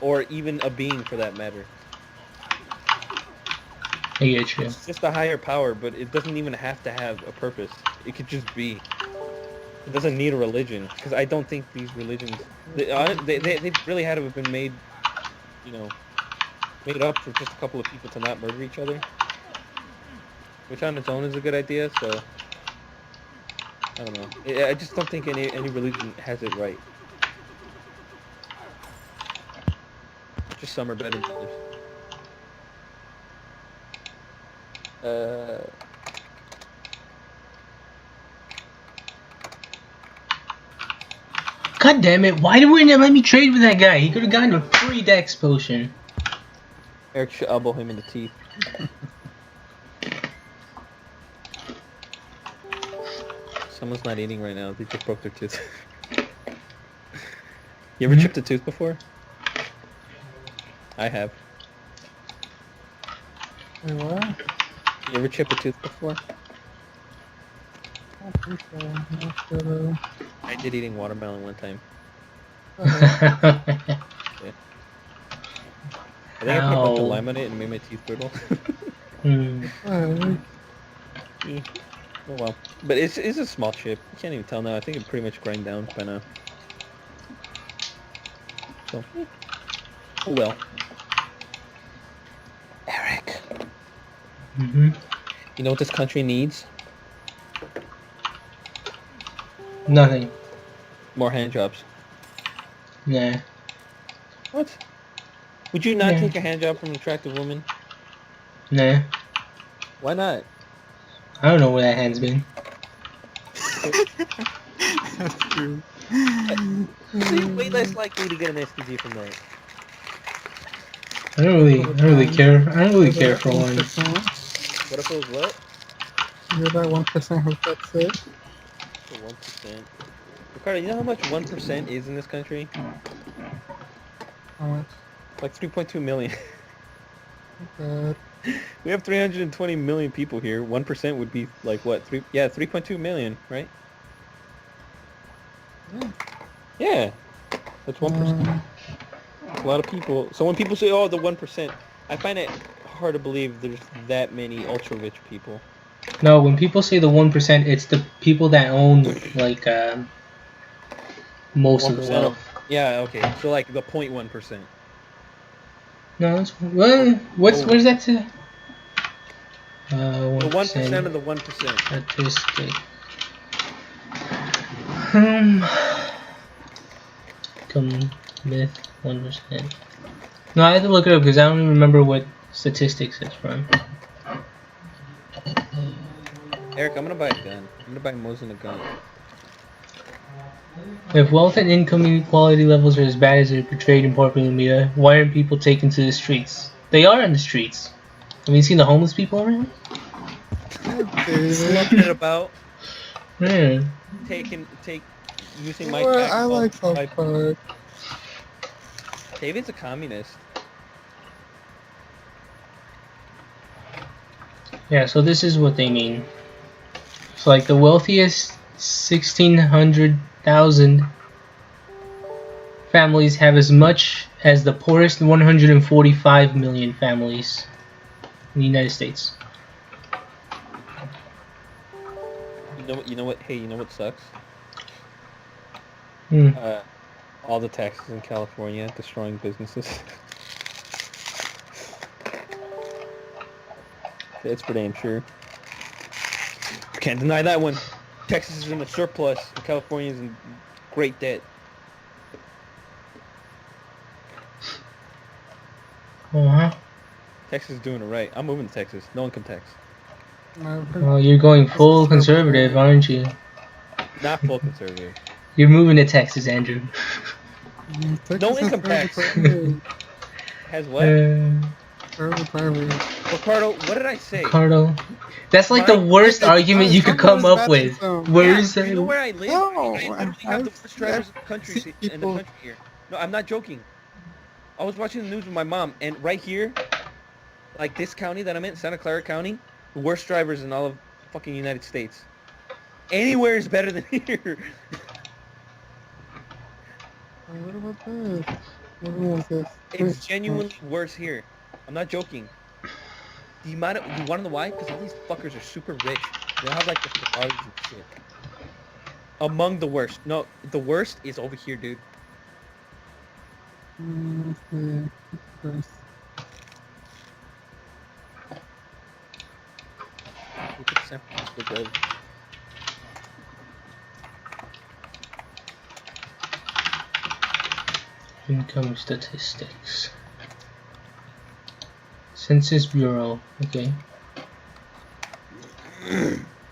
Or even a being for that matter. I get you. It's just a higher power, but it doesn't even have to have a purpose. It could just be. It doesn't need a religion, because I don't think these religions they really had to have been made, you know, made up for just a couple of people to not murder each other, which on its own is a good idea. So I don't know. I just don't think any religion has it right. Just some are better than others. Uh, God damn it! Why didn't you let me trade with that guy? He could have gotten a free Dex potion. Eric should elbow him in the teeth. Someone's not eating right now. They just broke their tooth. You ever Mhm. chipped a tooth before? I have. Wait, what? You ever chip a tooth before? I don't think so. I'm not sure though. I did eating watermelon one time. Yeah. I think I put a bunch of How? lime on it and made my teeth brittle. Hmm. Alright. Eh, oh well. But it's a small chip. You can't even tell now. I think it pretty much grind down by now. So, oh well. Eric, Mhm. you know what this country needs? Nothing. More hand jobs. Nah. What? Would you not Nah. take a hand job from an attractive woman? Nah. Why not? I don't know where that hand's been. That's true. See, way less likely to get an STG from that. I don't really care. I don't really care for one. 1%. What if it was what? You're that 1% who gets it. The 1%. Ricardo, you know how much 1% is in this country? How much? Like 3.2 million. God. We have 320 million people here. 1% would be like what? 3.2 million, right? Yeah. Yeah. That's 1%. A lot of people. So when people say, "Oh, the 1%," I find it hard to believe there's that many ultra rich people. No, when people say the 1%, it's the people that own like most of the 1% of... wealth. Yeah, okay. So like the 0.1%. No, it's well. What Oh, is that to? the 1% 1% of the 1%. statistic. Come myth 1%. No, I have to look it up because I don't even remember what statistics it's from. Eric, I'm gonna buy a gun. I'm gonna buy Mosin a gun. If wealth and income inequality levels are as bad as they're portrayed in popular media, why aren't people taken to the streets? They are in the streets. Have you seen the homeless people around? Sloughing it about, Yeah. using You my know what? tax I dollars like to South buy... Park. David's a communist. Yeah, so this is what they mean. So like the wealthiest 1,600,000 families have as much as the poorest 145 million families in the United States. You know what? Hey, you know what sucks? Hmm. All the taxes in California destroying businesses. That's for damn sure. Can't deny that one. Texas is in the surplus, and California's in great debt. Uh-huh. Texas is doing it right. I'm moving to Texas. No one can text. Well, you're going full conservative, aren't you? Not full conservative. You're moving to Texas, Andrew. No income tax. Has what? Ricardo, what did I say? Ricardo. That's like the worst argument you could come up with. Where's you know where I live? No, I literally have the worst drivers in the country here. No, I'm not joking. I was watching the news with my mom, and right here, like this county that I'm in, Santa Clara County, the worst drivers in all of fucking United States. Anywhere is better than here. What about this? What is this? It's genuinely worse here. I'm not joking. You want to know why? Because all these fuckers are super rich. They have like the Ferraris and shit. Among the worst. No, the worst is over here, dude. Look at San Francisco drivers. Income statistics. Census Bureau. Okay.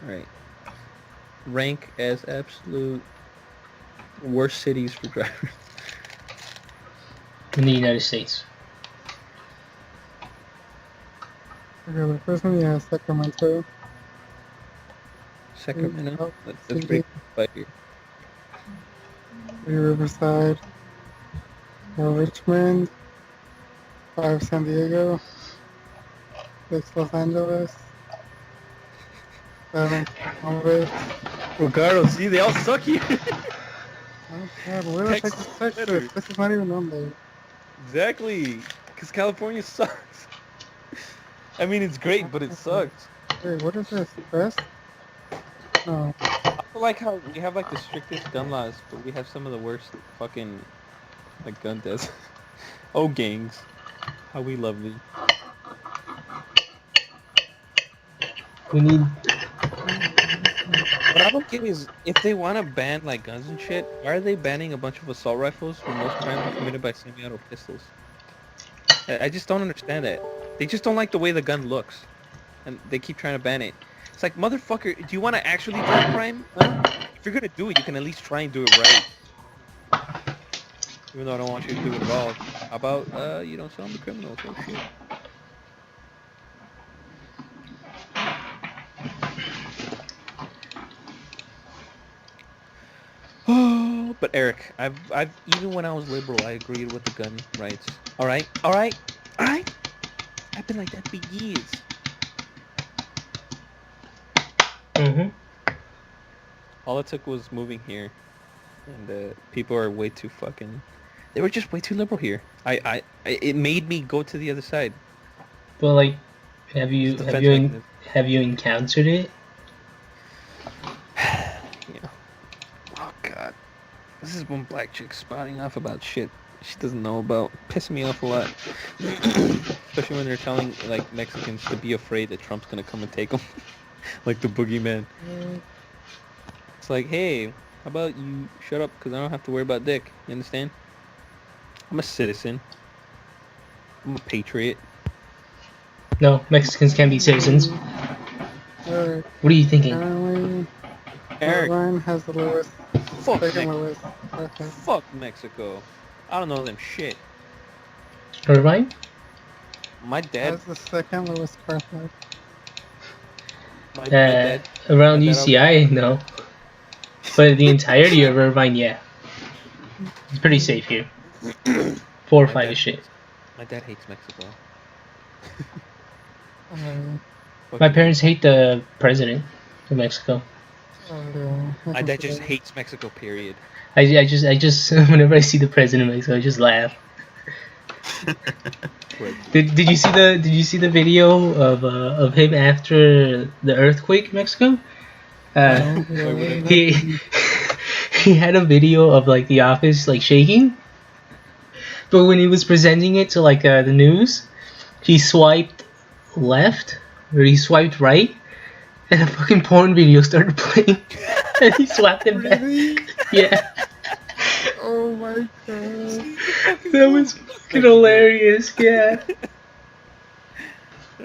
Alright. Rank as absolute worst cities for drivers. In the United States. Okay, the first one you have Sacramento. Sacramento? That's pretty by here. Riverside. Richmond. 5 San Diego. 6 Los Angeles. 7 Columbus. Ricardo, see, they all suck here. Oh god, where the heck is Texas? This is not even on there. Exactly. Because California sucks. I mean, it's great, but it sucks. Wait, what is this? Best? No. I feel like how we have like the strictest gun laws, but we have some of the worst fucking like gun deaths. Oh, gangs. How we love thee. We need. What I don't get is, if they want to ban like guns and shit, why are they banning a bunch of assault rifles when most crimes are committed by semi-auto pistols? I just don't understand that. They just don't like the way the gun looks, and they keep trying to ban it. It's like, motherfucker, do you want to actually do a crime? Huh? If you're gonna do it, you can at least try and do it right. Even though I don't want you to do it at all. How about, you don't sell them to criminals? Oh shit. Oh, but Eric, I've even when I was liberal, I agreed with the gun rights. All right. I've been like that for years. Mhm. All it took was moving here, and people are way too fucking. They were just way too liberal here. It made me go to the other side. But like, have you It's a defense mechanism. have you encountered it? Yeah. Oh god. This is one black chick spouting off about shit she doesn't know about. Pissing me off a lot. Especially when they're telling like Mexicans to be afraid that Trump's gonna come and take them. Like the boogeyman. It's like, hey, how about you shut up because I don't have to worry about dick. You understand? I'm a citizen. I'm a patriot. No, Mexicans can't be citizens. Alright. What are you thinking? Apparently, Eric, Irvine has the lowest, fuck second Mexico. lowest. Okay. Fuck Mexico. I don't know them shit. Irvine? My dad. Has the second lowest car theft. My dad. Around my dad UCI, no. But the entirety of Irvine, yeah. It's pretty safe here. 4 or 5 is shit. My dad hates Mexico. My parents hate the president of Mexico. My dad just hates Mexico. Period. I just whenever I see the president of Mexico, I just laugh. Did you see the video of him after the earthquake in Mexico? He he had a video of like the office like shaking, but when he was presenting it to like the news, he swiped left or he swiped right, and a fucking porn video started playing, and he swapped it back. Yeah. Oh my god. That was fucking hilarious, yeah.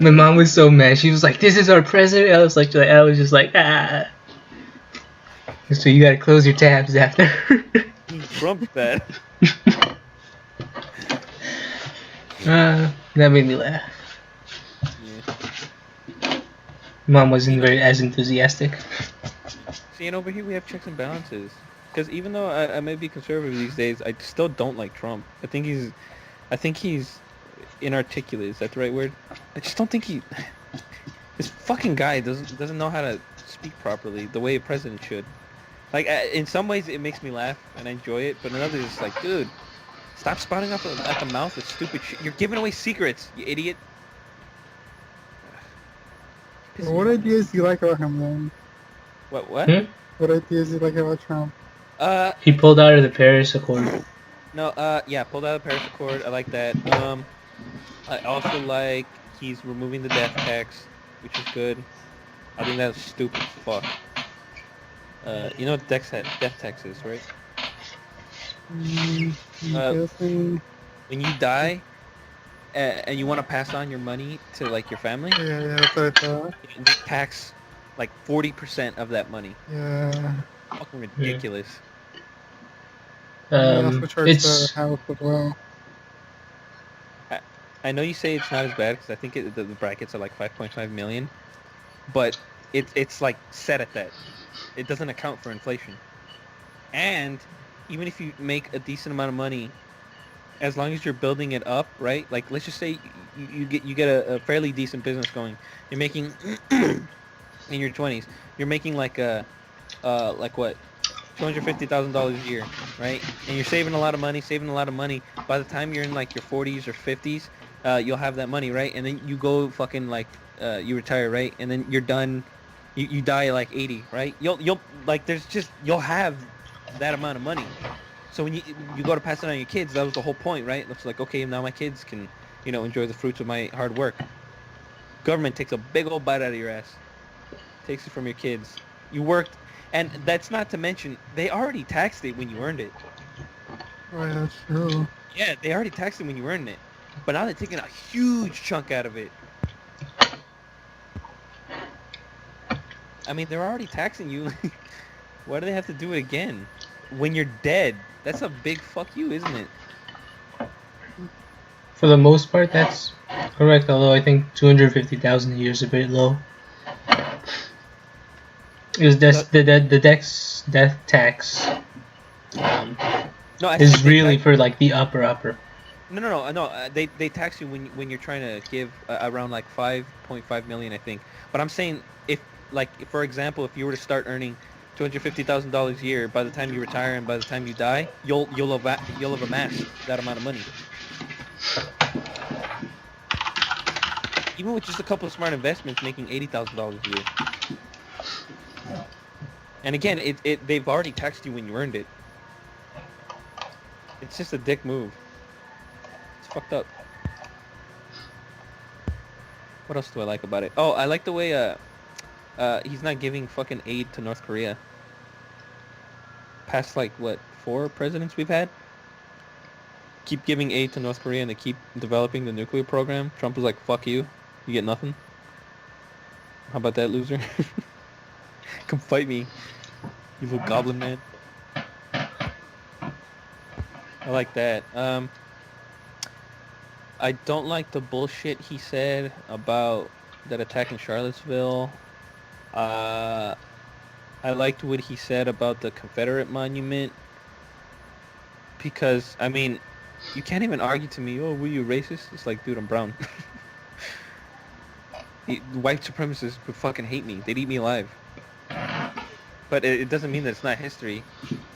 My mom was so mad. She was like, "This is our president." I was just like, ah. So you gotta close your tabs after. Trump's bad. That made me laugh. Yeah. Mom wasn't very as enthusiastic. See, and over here we have checks and balances. Because even though I may be conservative these days, I still don't like Trump. I think he's inarticulate. Is that the right word? I just don't think this fucking guy doesn't know how to speak properly the way a president should. Like, in some ways it makes me laugh and I enjoy it, but in others it's like, dude, stop spouting up at the mouth with stupid shit. You're giving away secrets, you idiot. Well, what ideas do you like about him then? What? Hmm? What ideas do you like about Trump? He pulled out of the Paris Accord. No, yeah, pulled out of the Paris Accord. I like that. I also like he's removing the death tax, which is good. I think that's stupid as fuck. You know what death tax is, right? I'm guessing. When you die, and you want to pass on your money to like your family, Yeah, that's what I thought. they tax like 40% of that money. Yeah. Fucking ridiculous. He also charged the It's house as well. I know you say it's not as bad because I think the brackets are like 5.5 million, but it's like set at that. It doesn't account for inflation. And even if you make a decent amount of money, as long as you're building it up, right? Like let's just say you get a fairly decent business going. You're making in your 20s, you're making like what, $250,000 a year, right? And you're saving a lot of money. By the time you're in like your 40s or 50s, you'll have that money, right? And then you go fucking like you retire, right? And then you're done. You die at like 80, right? You'll like you'll have that amount of money. So when you go to pass it on to your kids, that was the whole point, right? It's like, okay, now my kids can, enjoy the fruits of my hard work. Government takes a big old bite out of your ass. Takes it from your kids. You worked, and that's not to mention, they already taxed it when you earned it. Oh, yeah, that's true. Yeah, they already taxed it when you earned it. But now they're taking a huge chunk out of it. I mean, they're already taxing you. Why do they have to do it again? When you're dead, that's a big fuck you, isn't it? For the most part, that's correct. Although I think 250,000 a year is a bit low. Is the death tax No, I is think they really tax- for like the upper. No. They tax you when you're trying to give around like 5.5 million, I think. But I'm saying if for example, if you were to start earning $250,000 a year, by the time you retire and by the time you die, you'll have amassed that amount of money. Even with just a couple of smart investments, making $80,000 a year. And again, they've already taxed you when you earned it. It's just a dick move. It's fucked up. What else do I like about it? Oh, I like the way he's not giving fucking aid to North Korea. Past like what, 4 presidents we've had? Keep giving aid to North Korea and they keep developing the nuclear program. Trump was like, fuck you. You get nothing. How about that, loser? Come fight me, you little goblin man. I like that. I don't like the bullshit he said about that attack in Charlottesville. I liked what he said about the Confederate monument. Because, I mean, you can't even argue to me, oh, were you racist? It's like, dude, I'm brown. White supremacists would fucking hate me. They'd eat me alive. But it doesn't mean that it's not history.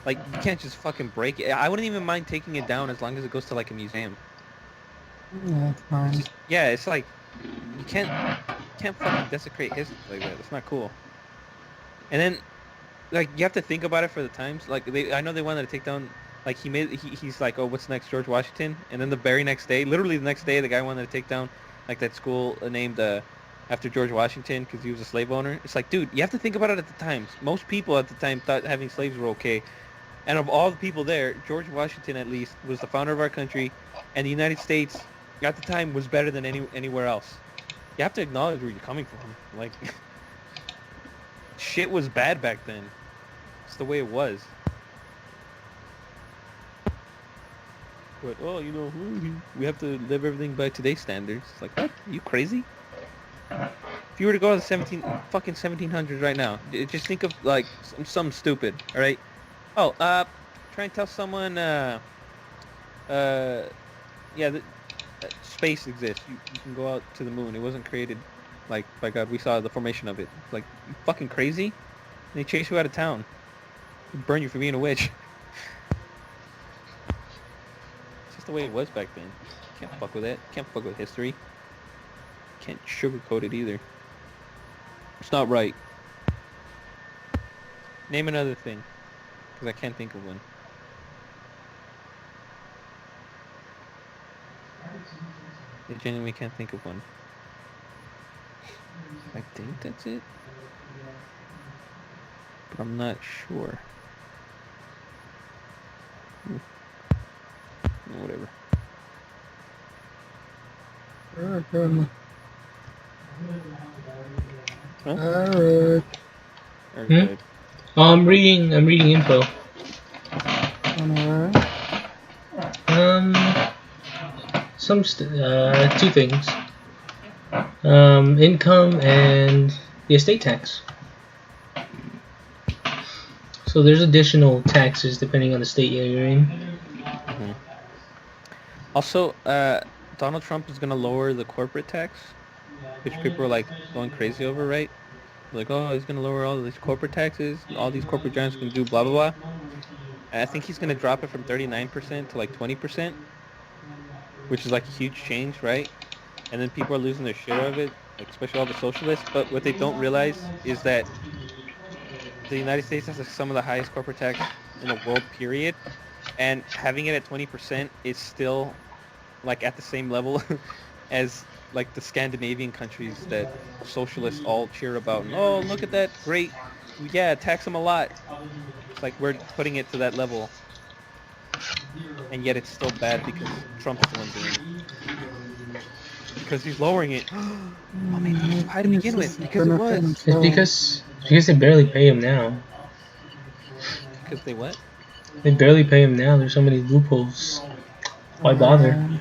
Like, you can't just fucking break it. I wouldn't even mind taking it down as long as it goes to, like, a museum. Yeah, that's fine. Yeah, it's like, you can't fucking desecrate history like that. It's not cool. And then, like, you have to think about it for the times. Like, I know they wanted to take down, like, he's like, oh, what's next, George Washington? And then the very next day, literally the next day, the guy wanted to take down, like, that school named after George Washington because he was a slave owner. It's like, dude, you have to think about it at the times. Most people at the time thought having slaves were okay. And of all the people there, George Washington, at least, was the founder of our country, and the United States, at the time, was better than anywhere else. You have to acknowledge where you're coming from. Like, shit was bad back then. It's the way it was. But, oh, you know, we have to live everything by today's standards. It's like, what? Are you crazy? If you were to go to the 1700s right now, just think of, like, something stupid, all right? Oh, try and tell someone, uh, yeah, space exists. You can go out to the moon. It wasn't created, like, by God. We saw the formation of it. Like, you fucking crazy? And they chase you out of town. Burn you for being a witch. It's just the way it was back then. Can't fuck with it. Can't fuck with history. Can't sugarcoat it either. It's not right. Name another thing, because I can't think of one. I genuinely can't think of one. I think that's it, but I'm not sure. Whatever. Alright. Huh? Alright. Or Hmm? good. Oh, I'm reading info. Alright. Two things. Income and the estate tax. So there's additional taxes depending on the state you're in. Mm-hmm. Also, Donald Trump is gonna lower the corporate tax, which people are like going crazy over, right? Like, oh, he's gonna lower all of these corporate taxes. All these corporate giants can do blah blah blah. And I think he's gonna drop it from 39% to like 20%, which is like a huge change, right? And then people are losing their shit of it, like especially all the socialists. But what they don't realize is that the United States has some of the highest corporate tax in the world, period. And having it at 20% is still like at the same level as like the Scandinavian countries that socialists all cheer about. And oh, look at that, great, yeah, tax them a lot. It's like we're putting it to that level, and yet it's still bad because Trump's the one doing it. Because he's lowering it. Oh, maybe it was high to begin with because it was. It's because they barely pay him now. Because they what? They barely pay him now. There's so many loopholes. Why bother?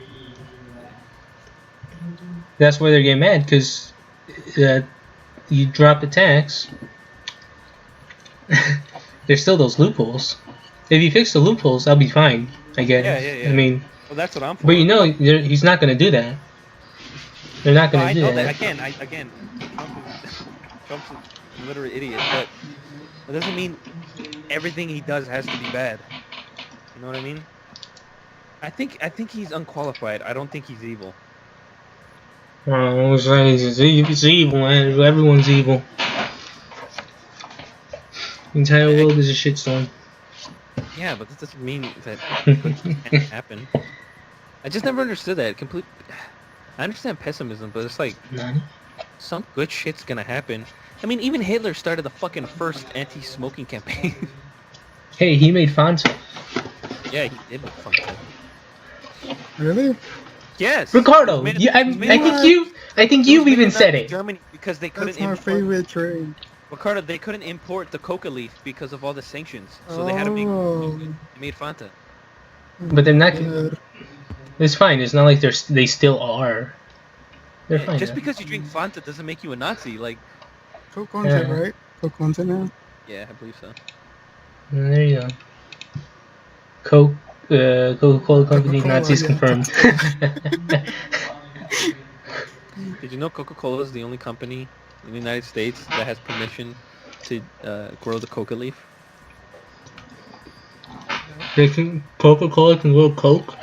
That's why they're getting mad, because you drop the tax. There's still those loopholes. If you fix the loopholes, I'll be fine, I guess. Yeah. I mean, well, that's what I'm for. but you know, he's not going to do that. They're not going to do I know that. that. Again, Trump's an illiterate idiot, but that doesn't mean everything he does has to be bad. You know what I mean? I think he's unqualified. I don't think he's evil. Oh, it's evil, man. Everyone's evil. The entire world is a shitstorm. Yeah, but that doesn't mean that good things can't happen. I just never understood that. I understand pessimism, but it's like some good shit's gonna happen. I mean, even Hitler started the fucking first anti-smoking campaign. Hey, he made Fanta. Yeah, he did make Fanta. Really? Yes. Ricardo, It was I think you've even said it. Germany because they couldn't That's my import. favorite trade. Ricardo, they couldn't import the coca leaf because of all the sanctions, so they had to make. They made Fanta. But they're not. Good. It's fine. It's not like they still are. They're fine. Just now. because you drink Fanta doesn't make you a Nazi. Like, Coke owns it, right? Coke owns it now? yeah, I believe so. There you go. Coca-Cola Company, Coca-Cola, Nazis yeah. confirmed. Did you know Coca-Cola is the only company in the United States that has permission to grow the coca leaf? Coca-Cola can grow Coke?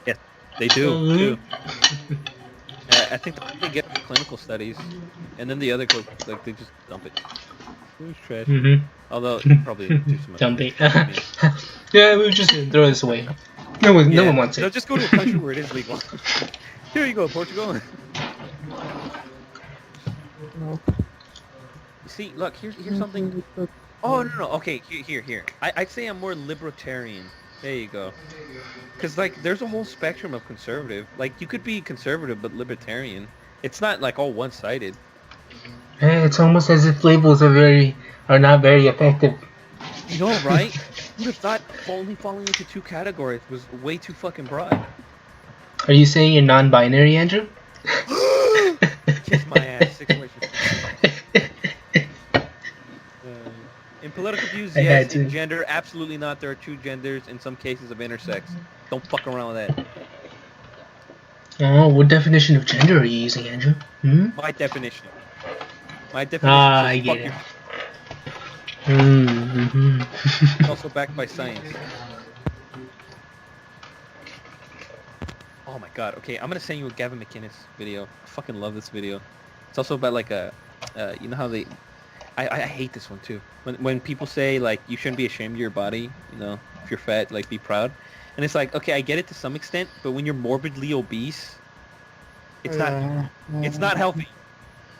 Yes, they do too. I think they get it for clinical studies, and then the other Coke, like they just dump it. It's trash. Although probably do some. Dump it. Yeah, we just throw this away. No one wants it. No, just go to a country where it is legal. Here you go, Portugal. No. See, look, here's something. Oh no. Okay, here. I'd say I'm more libertarian. There you go. Because like, there's a whole spectrum of conservative. Like, you could be conservative but libertarian. It's not like all one-sided. It's almost as if labels are not very effective. You know, right? Who'd have thought only falling into 2 categories was way too fucking broad? Are you saying you're non-binary, Andrew? Kiss my ass. Situation. In political views, I had yes. to. In gender, absolutely not. There are 2 genders in some cases of intersex. Don't fuck around with that. Oh, what definition of gender are you using, Andrew? My definition. My definition Ah, says I fuck get your. it. Mm-hmm. It's also backed by science. Oh my god. Okay, I'm gonna send you a Gavin McInnes video. I fucking love this video. It's also about like a, you know how they. I hate this one too. When people say like you shouldn't be ashamed of your body, you know, if you're fat, like be proud. And it's like, okay, I get it to some extent, but when you're morbidly obese, it's not healthy.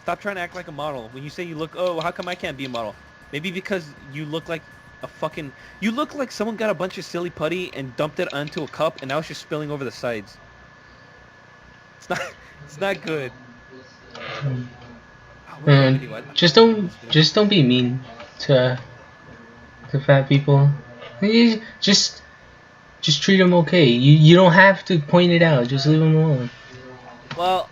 Stop trying to act like a model. When you say you look, oh, how come I can't be a model? Maybe because you look like a fucking, you look like someone got a bunch of silly putty and dumped it onto a cup and now it's just spilling over the sides. It's not good. Oh, where's that And video? just don't be mean to fat people. You just treat them okay. You don't have to point it out. Just leave them alone. Well,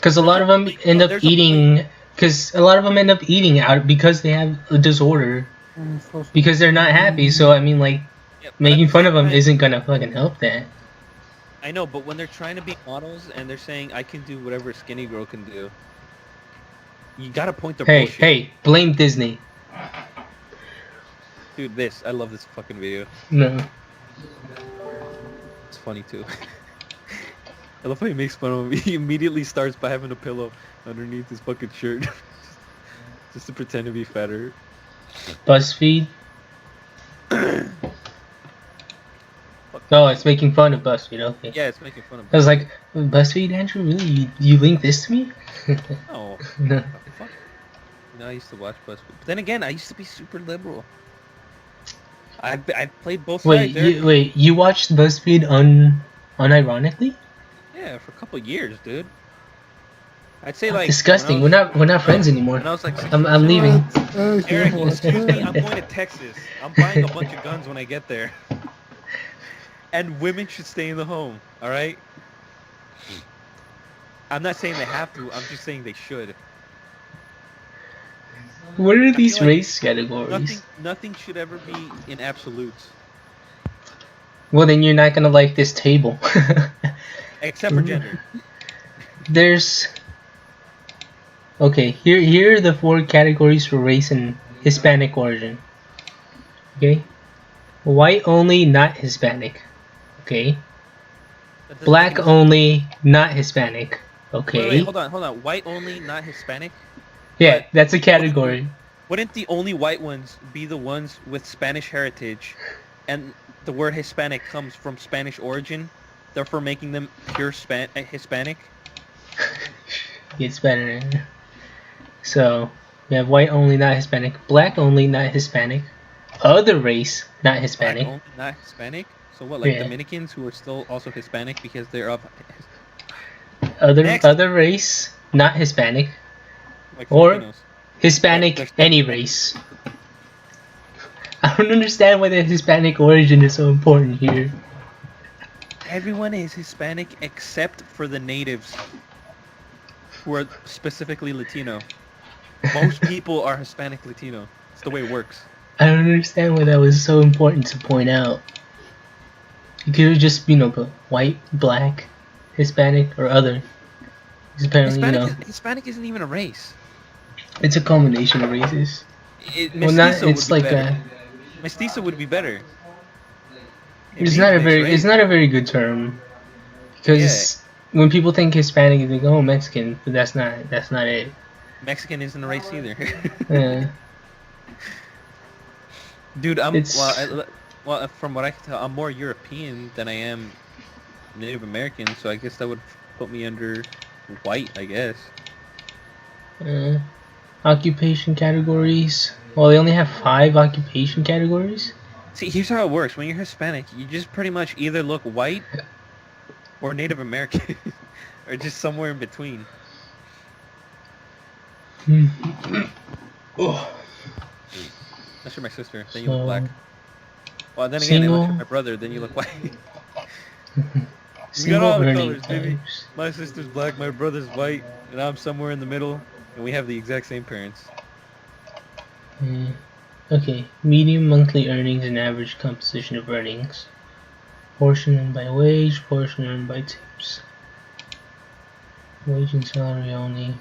Because a lot of them end up eating. Because a lot of them end up eating out because they have a disorder. Because they're not happy. So I mean, like, yeah, making fun of them isn't gonna fucking help that. I know, but when they're trying to be models and they're saying I can do whatever a skinny girl can do, you gotta point their bullshit. Hey, blame Disney. Dude, I love this fucking video. No. It's funny too. I love how he makes fun of him. He immediately starts by having a pillow underneath his fucking shirt. just to pretend to be fatter. BuzzFeed? Oh, it's making fun of BuzzFeed, okay. Yeah, it's making fun of I was like, BuzzFeed, Andrew? Really? You linked this to me? No. No. Fuck. No, I used to watch BuzzFeed. But then again, I used to be super liberal. I played both sides. Wait, you watched BuzzFeed unironically? Yeah, for a couple years, dude. I'd say like disgusting. We're not friends anymore. When I was like, I'm leaving. Eric, excuse me, I'm going to Texas. I'm buying a bunch of guns when I get there. And women should stay in the home, all right? I'm not saying they have to. I'm just saying they should. What are these race categories? Nothing should ever be in absolutes. Well, then you're not gonna like this table. Except for gender. There's... Okay, here are the 4 categories for race and Hispanic origin. Okay? White only, not Hispanic. Okay? Black only, not Hispanic. Okay? Wait, hold on. White only, not Hispanic? Yeah, that's a category. Wouldn't the only white ones be the ones with Spanish heritage, and the word Hispanic comes from Spanish origin, therefore making them pure Hispanic? It's better. So, we have white only, not Hispanic. Black only, not Hispanic. Other race, not Hispanic. Black only, not Hispanic? So what, like Yeah. Dominicans who are still also Hispanic because they're of... Other race, not Hispanic. Like Or Filipinos. Hispanic, any race. I don't understand why the Hispanic origin is so important here. Everyone is Hispanic except for the natives, who are specifically Latino. Most people are Hispanic Latino. It's the way it works. I don't understand why that was so important to point out. You could have just, put white, black, Hispanic, or other. Apparently, Hispanic isn't even a race. It's a combination of races. Mestizo would be better. It's not a very good term, because when people think Hispanic, they think, oh, Mexican, but that's not it. Mexican isn't a race either. Yeah. Dude, well, from what I can tell, I'm more European than I am Native American, so I guess that would put me under white, I guess. Occupation categories. Well, they only have 5 occupation categories. See, here's how it works. When you're Hispanic, you just pretty much either look white or Native American, or just somewhere in between. Oh. Unless you're my sister, then you look So, black. Well, then again, unless you're single, my brother, then you look white. We got single all the earning colors, baby. types. My sister's black, my brother's white, and I'm somewhere in the middle, and we have the exact same parents. Hmm. Okay, median monthly earnings and average composition of earnings. Portion earned by wage, portion earned by tips. Wage and salary only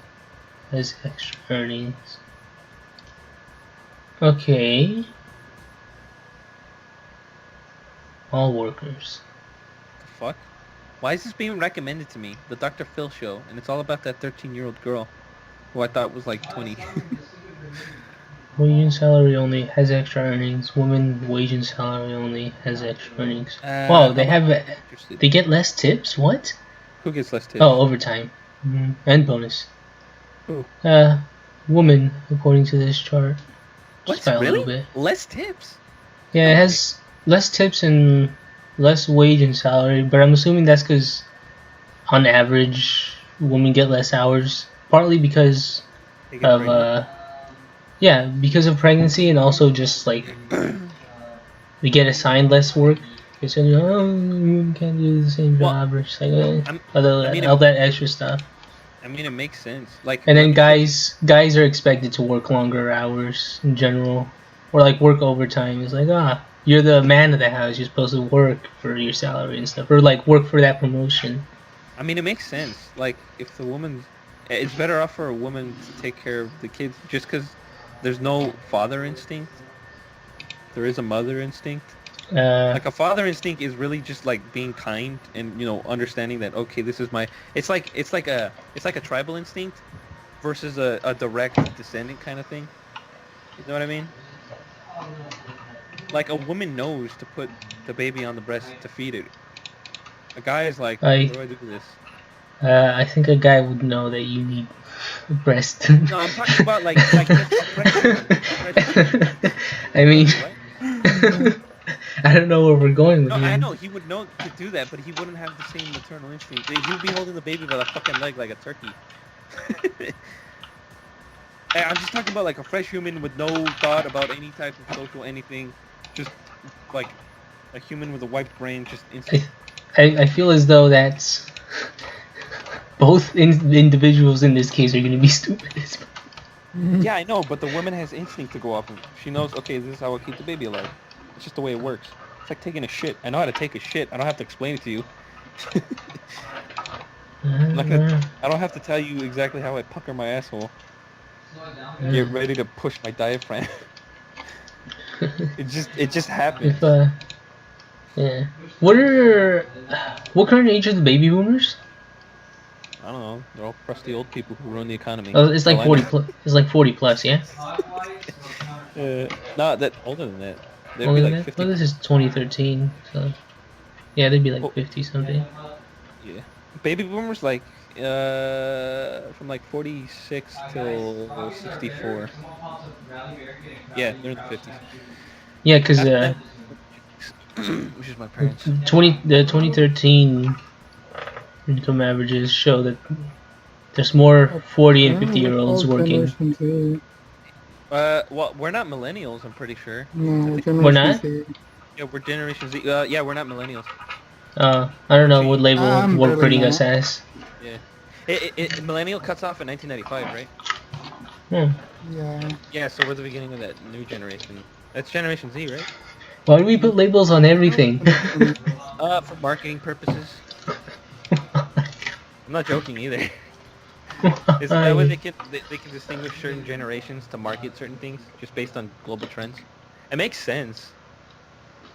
has extra earnings. Okay. All workers. The fuck? Why is this being recommended to me? The Dr. Phil show, and it's all about that 13-year-old girl, who I thought was like 20. Wage and salary only has extra earnings. Women wage and salary only has extra earnings. Wow, How they about have interested? they get less tips? What? Who gets less tips? Oh, overtime. And bonus. Who? Woman, according to this chart. Just What? by a little Really? bit. Less tips? Yeah, No it way. has less tips and less wage and salary, but I'm assuming that's because, on average, women get less hours. Partly because They get of pregnant? yeah, because of pregnancy, and also just like they get assigned less work. They said, oh, women can't do the same Well, job, or just like I'm, all I mean, all that extra stuff. it makes sense. Like, And let then me show you. guys are expected to work longer hours in general, or like work overtime. It's like you're the man of the house. You're supposed to work for your salary and stuff, or like work for that promotion. I mean, it makes sense. Like, if the woman, it's better off for a woman to take care of the kids just because there's no father instinct. There is a mother instinct. Uh, Like a father instinct is really just like being kind and understanding that okay, this is my. It's like a tribal instinct versus a direct descendant kind of thing. You know what I mean? Like a woman knows to put the baby on the breast to feed it. A guy is like, I what do I do with this? I think a guy would know that you need a breast. No, I'm talking about like just a fresh human. A fresh human. I mean, Wait, what? I don't know where we're going with No, I him. know he would know to do that, but he wouldn't have the same maternal instinct. He would be holding the baby by the fucking leg like a turkey. Hey, I'm just talking about like a fresh human with no thought about any type of social anything, just like a human with a wiped brain, just instinct. I feel as though that's both individuals in this case are going to be stupid. Yeah, I know, but the woman has instinct to go off of. She knows, okay, this is how I keep the baby alive. It's just the way it works. It's like taking a shit. I know how to take a shit. I don't have to explain it to you. I don't have to tell you exactly how I pucker my asshole. Get ready to push my diaphragm. It just happens. If yeah. What current age are the baby boomers? I don't know. They're all crusty old people who ruin the economy. Oh, it's like That's all I 40 know. plus. It's like 40 plus, yeah. No, that older than that. They'd Older be than like that? 50. Well, this is 2013, so yeah, they'd be like Oh, 50 something. yeah. Baby boomers like from like 46 till 64. Yeah, they're in the 50s. Yeah, because After that, which is my parents. the 2013 income averages show that there's more 40 and 50 year We're olds called working. Generation Z. Well, we're not millennials, I'm pretty sure. No, I we're think, We're Generation not. Z. yeah, we're Generation Z. Yeah, we're not millennials. I don't We're know what changed. label I'm we're barely putting us not. as. Yeah. Millennial cuts off in 1995, right? Hmm. Yeah. Yeah, so we're the beginning of that new generation. That's Generation Z, right? Why do we put labels on everything? For marketing purposes. I'm not joking either. Is that way Why? they can distinguish certain generations to market certain things just based on global trends? It makes sense,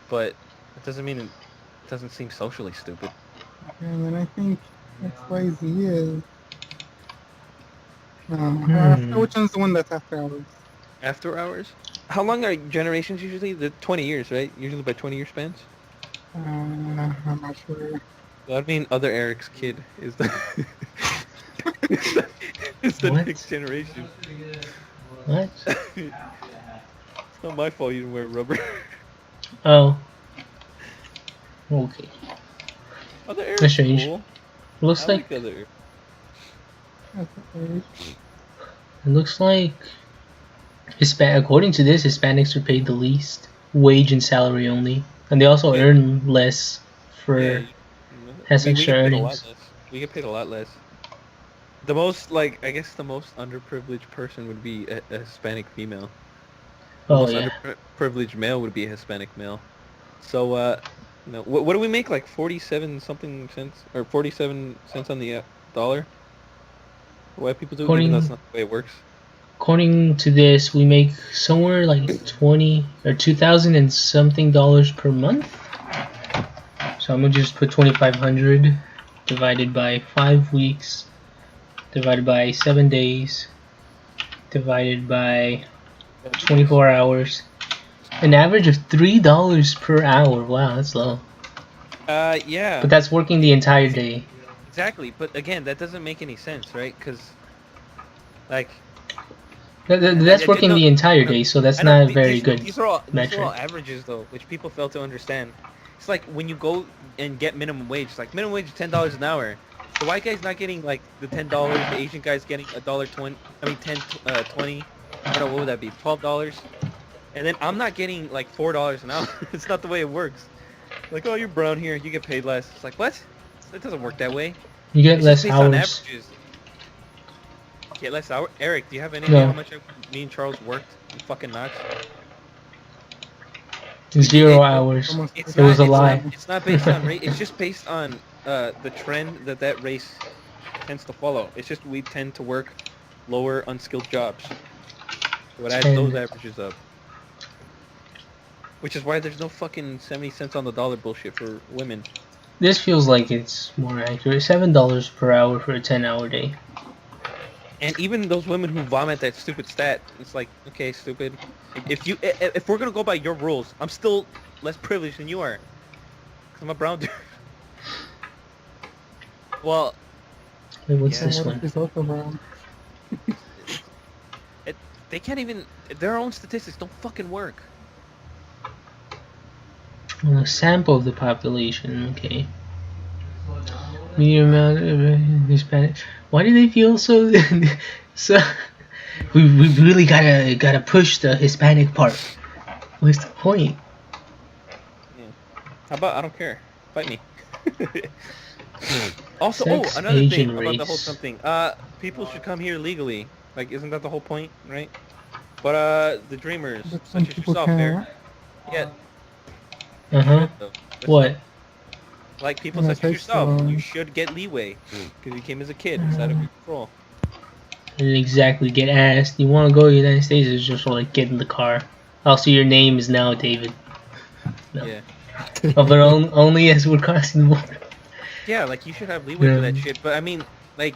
but it doesn't mean it doesn't seem socially stupid. And then I think XYZ is. Hmm. Which one's the one that's after hours? After hours? How long are generations usually? The 20 years, right? Usually by 20-year spans? I'm not sure. That mean other Eric's kid is the is the What? next generation. What? It's not my fault you didn't wear rubber. Oh. Okay. Other That's Eric's strange. cool. Looks I like like other Eric. That's the age. It looks like according to this, Hispanics are paid the least, wage and salary only, and they also Yeah, earn less yeah. for has We extra get paid a lot earnings. less. We get paid a lot less. The most, like, I guess the most underprivileged person would be a Hispanic female. The Oh most yeah, underprivileged male would be a Hispanic male. So, what do we make? Like 47 something cents or 47 cents on the dollar? White people do, even though that's according not the way it works. according to this, we make somewhere like 20 or 2,000 and something dollars per month. So I'm gonna just put 2,500 divided by 5 weeks, divided by 7 days, divided by 24 hours. An average of $3 per hour. Wow, that's low. But Yeah, that's working the entire day. exactly. But again, that doesn't make any sense, right? Because like, That's working no, the entire no, day, so that's I know not a very good these are all metric. averages though, which people fail to understand. It's like when you go and get minimum wage. It's like minimum wage is $10 an hour. The white guy's not getting like the $10. The Asian guy's getting $1.20. I mean 20. Or no, what would that be? $12. And then I'm not getting like $4 an hour. It's not the way it works. Like, oh, you're brown here, you get paid less. It's like, what? It doesn't work that way. You get It's just less based on hours. averages. Get less hour. Eric, do you have any idea how No, much me and Charles worked in fucking Knox? 0 It, hours. Almost It was a it's not lie. $50. it's not based on rate. It's just based on the trend that race tends to follow. It's just we tend to work lower unskilled jobs. So it adds those 10. averages up. Which is why there's no fucking 70 cents on the dollar bullshit for women. This feels like it's more accurate. $7 per hour for a 10-hour day. And even those women who vomit that stupid stat, it's like, okay, stupid. If we're gonna go by your rules, I'm still less privileged than you are. 'Cause I'm a brown dude. Well, Wait, what's yeah, this What if one? he's also brown? it, they can't even. Their own statistics don't fucking work. Sample of the population. Okay. Medium amount of Hispanic. Why do they feel so? So we really gotta push the Hispanic part. What's the point? Yeah. How about I don't care. Fight me. Also, Sex, another age, thing and about the whole race. something. People should come here legally. Like, isn't that the whole point, right? But the dreamers, But some such as people yourself, can't. yeah, Uh huh. though. What? Like people And it such as takes yourself, you should get leeway because you came as a kid. It's out of your control. I didn't exactly get asked. You want to go to the United States? It's just like get in the car. Also, your name is now David. No. Yeah, Oh, but only as we're crossing the border. yeah. Like you should have leeway for that Yeah. shit. But I mean, like,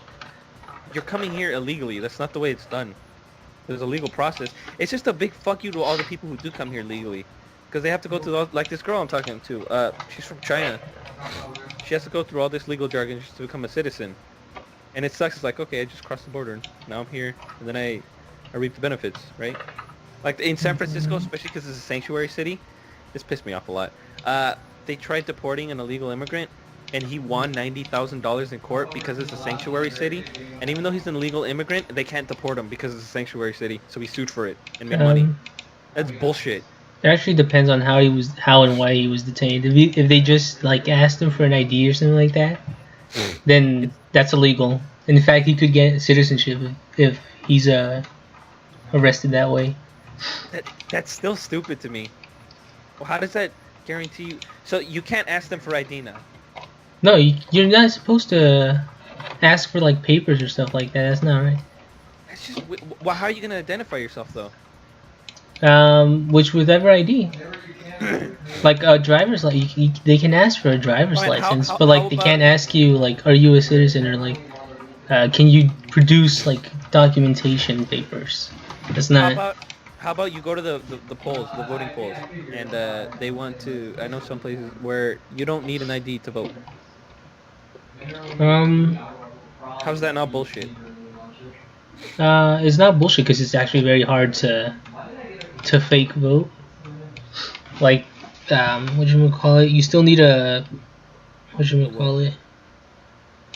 you're coming here illegally. That's not the way it's done. There's a legal process. It's just a big fuck you to all the people who do come here legally, because they have to go through like this girl I'm talking to. She's from China. She has to go through all this legal jargon just to become a citizen. And it sucks. It's like, okay, I just crossed the border. Now I'm here, and then I reap the benefits, right? Like in San Francisco, especially because it's a sanctuary city, this pissed me off a lot. They tried deporting an illegal immigrant, and he won $90,000 in court because it's a sanctuary city. And even though he's an illegal immigrant, they can't deport him because it's a sanctuary city. So he sued for it and made money. That's bullshit. It actually depends on how and why he was detained. If they just like asked him for an ID or something like that, then that's illegal. In fact, he could get citizenship if he's arrested that way. That's still stupid to me. Well, how does that guarantee you? So you can't ask them for ID now. No, you're not supposed to ask for like papers or stuff like that. That's not right. That's just. Well, how are you gonna identify yourself though? Which whatever ID, like a driver's license, they can ask for a driver's Fine, license, how but like they about- can't ask you like, are you a citizen or like, can you produce like documentation papers? That's not. How about you go to the polls, the voting polls, and they want to. I know some places where you don't need an ID to vote. Um, How's that not bullshit? it's not bullshit because it's actually very hard to fake vote. Like, what you call it? You still need a what you call it?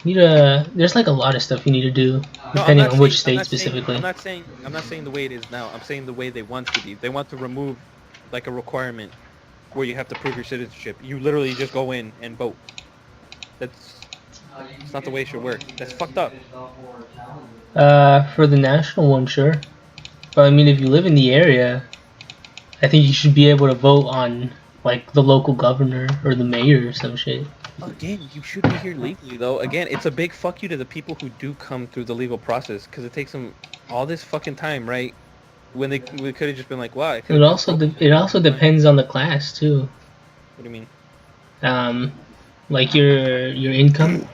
There's like a lot of stuff you need to do, No, I'm depending not on saying. which I'm state not saying. specifically. I'm not saying the way it is now. I'm saying the way they want to be. They want to remove like a requirement where you have to prove your citizenship. You literally just go in and vote. It's not the way it should work. That's fucked up. For the national one, sure. But I mean, if you live in the area, I think you should be able to vote on like the local governor or the mayor or some shit. Again, you should be here legally though. Again, it's a big fuck you to the people who do come through the legal process because it takes them all this fucking time, right? When we could have just been like, wow, I could It have just also broken it also time. depends on the class too. What do you mean? Like your income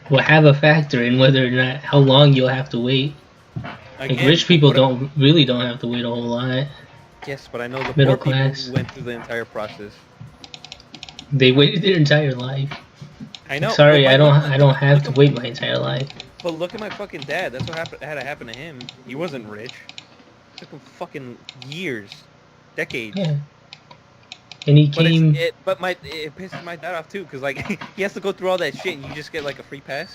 will have a factor in whether or not how long you'll have to wait. Like Again, rich people don't have to wait a whole lot. yes, but I know the Middle poor people class, who went through the entire process. they waited their entire life. I Like, know, but sorry, my I don't have look to at, wait my entire life. but look at my fucking dad. That's what had to happen to him. He wasn't rich. It took him fucking years, decades. Yeah, and he But came. it pisses my dad off too, cause like he has to go through all that shit, and you just get like a free pass.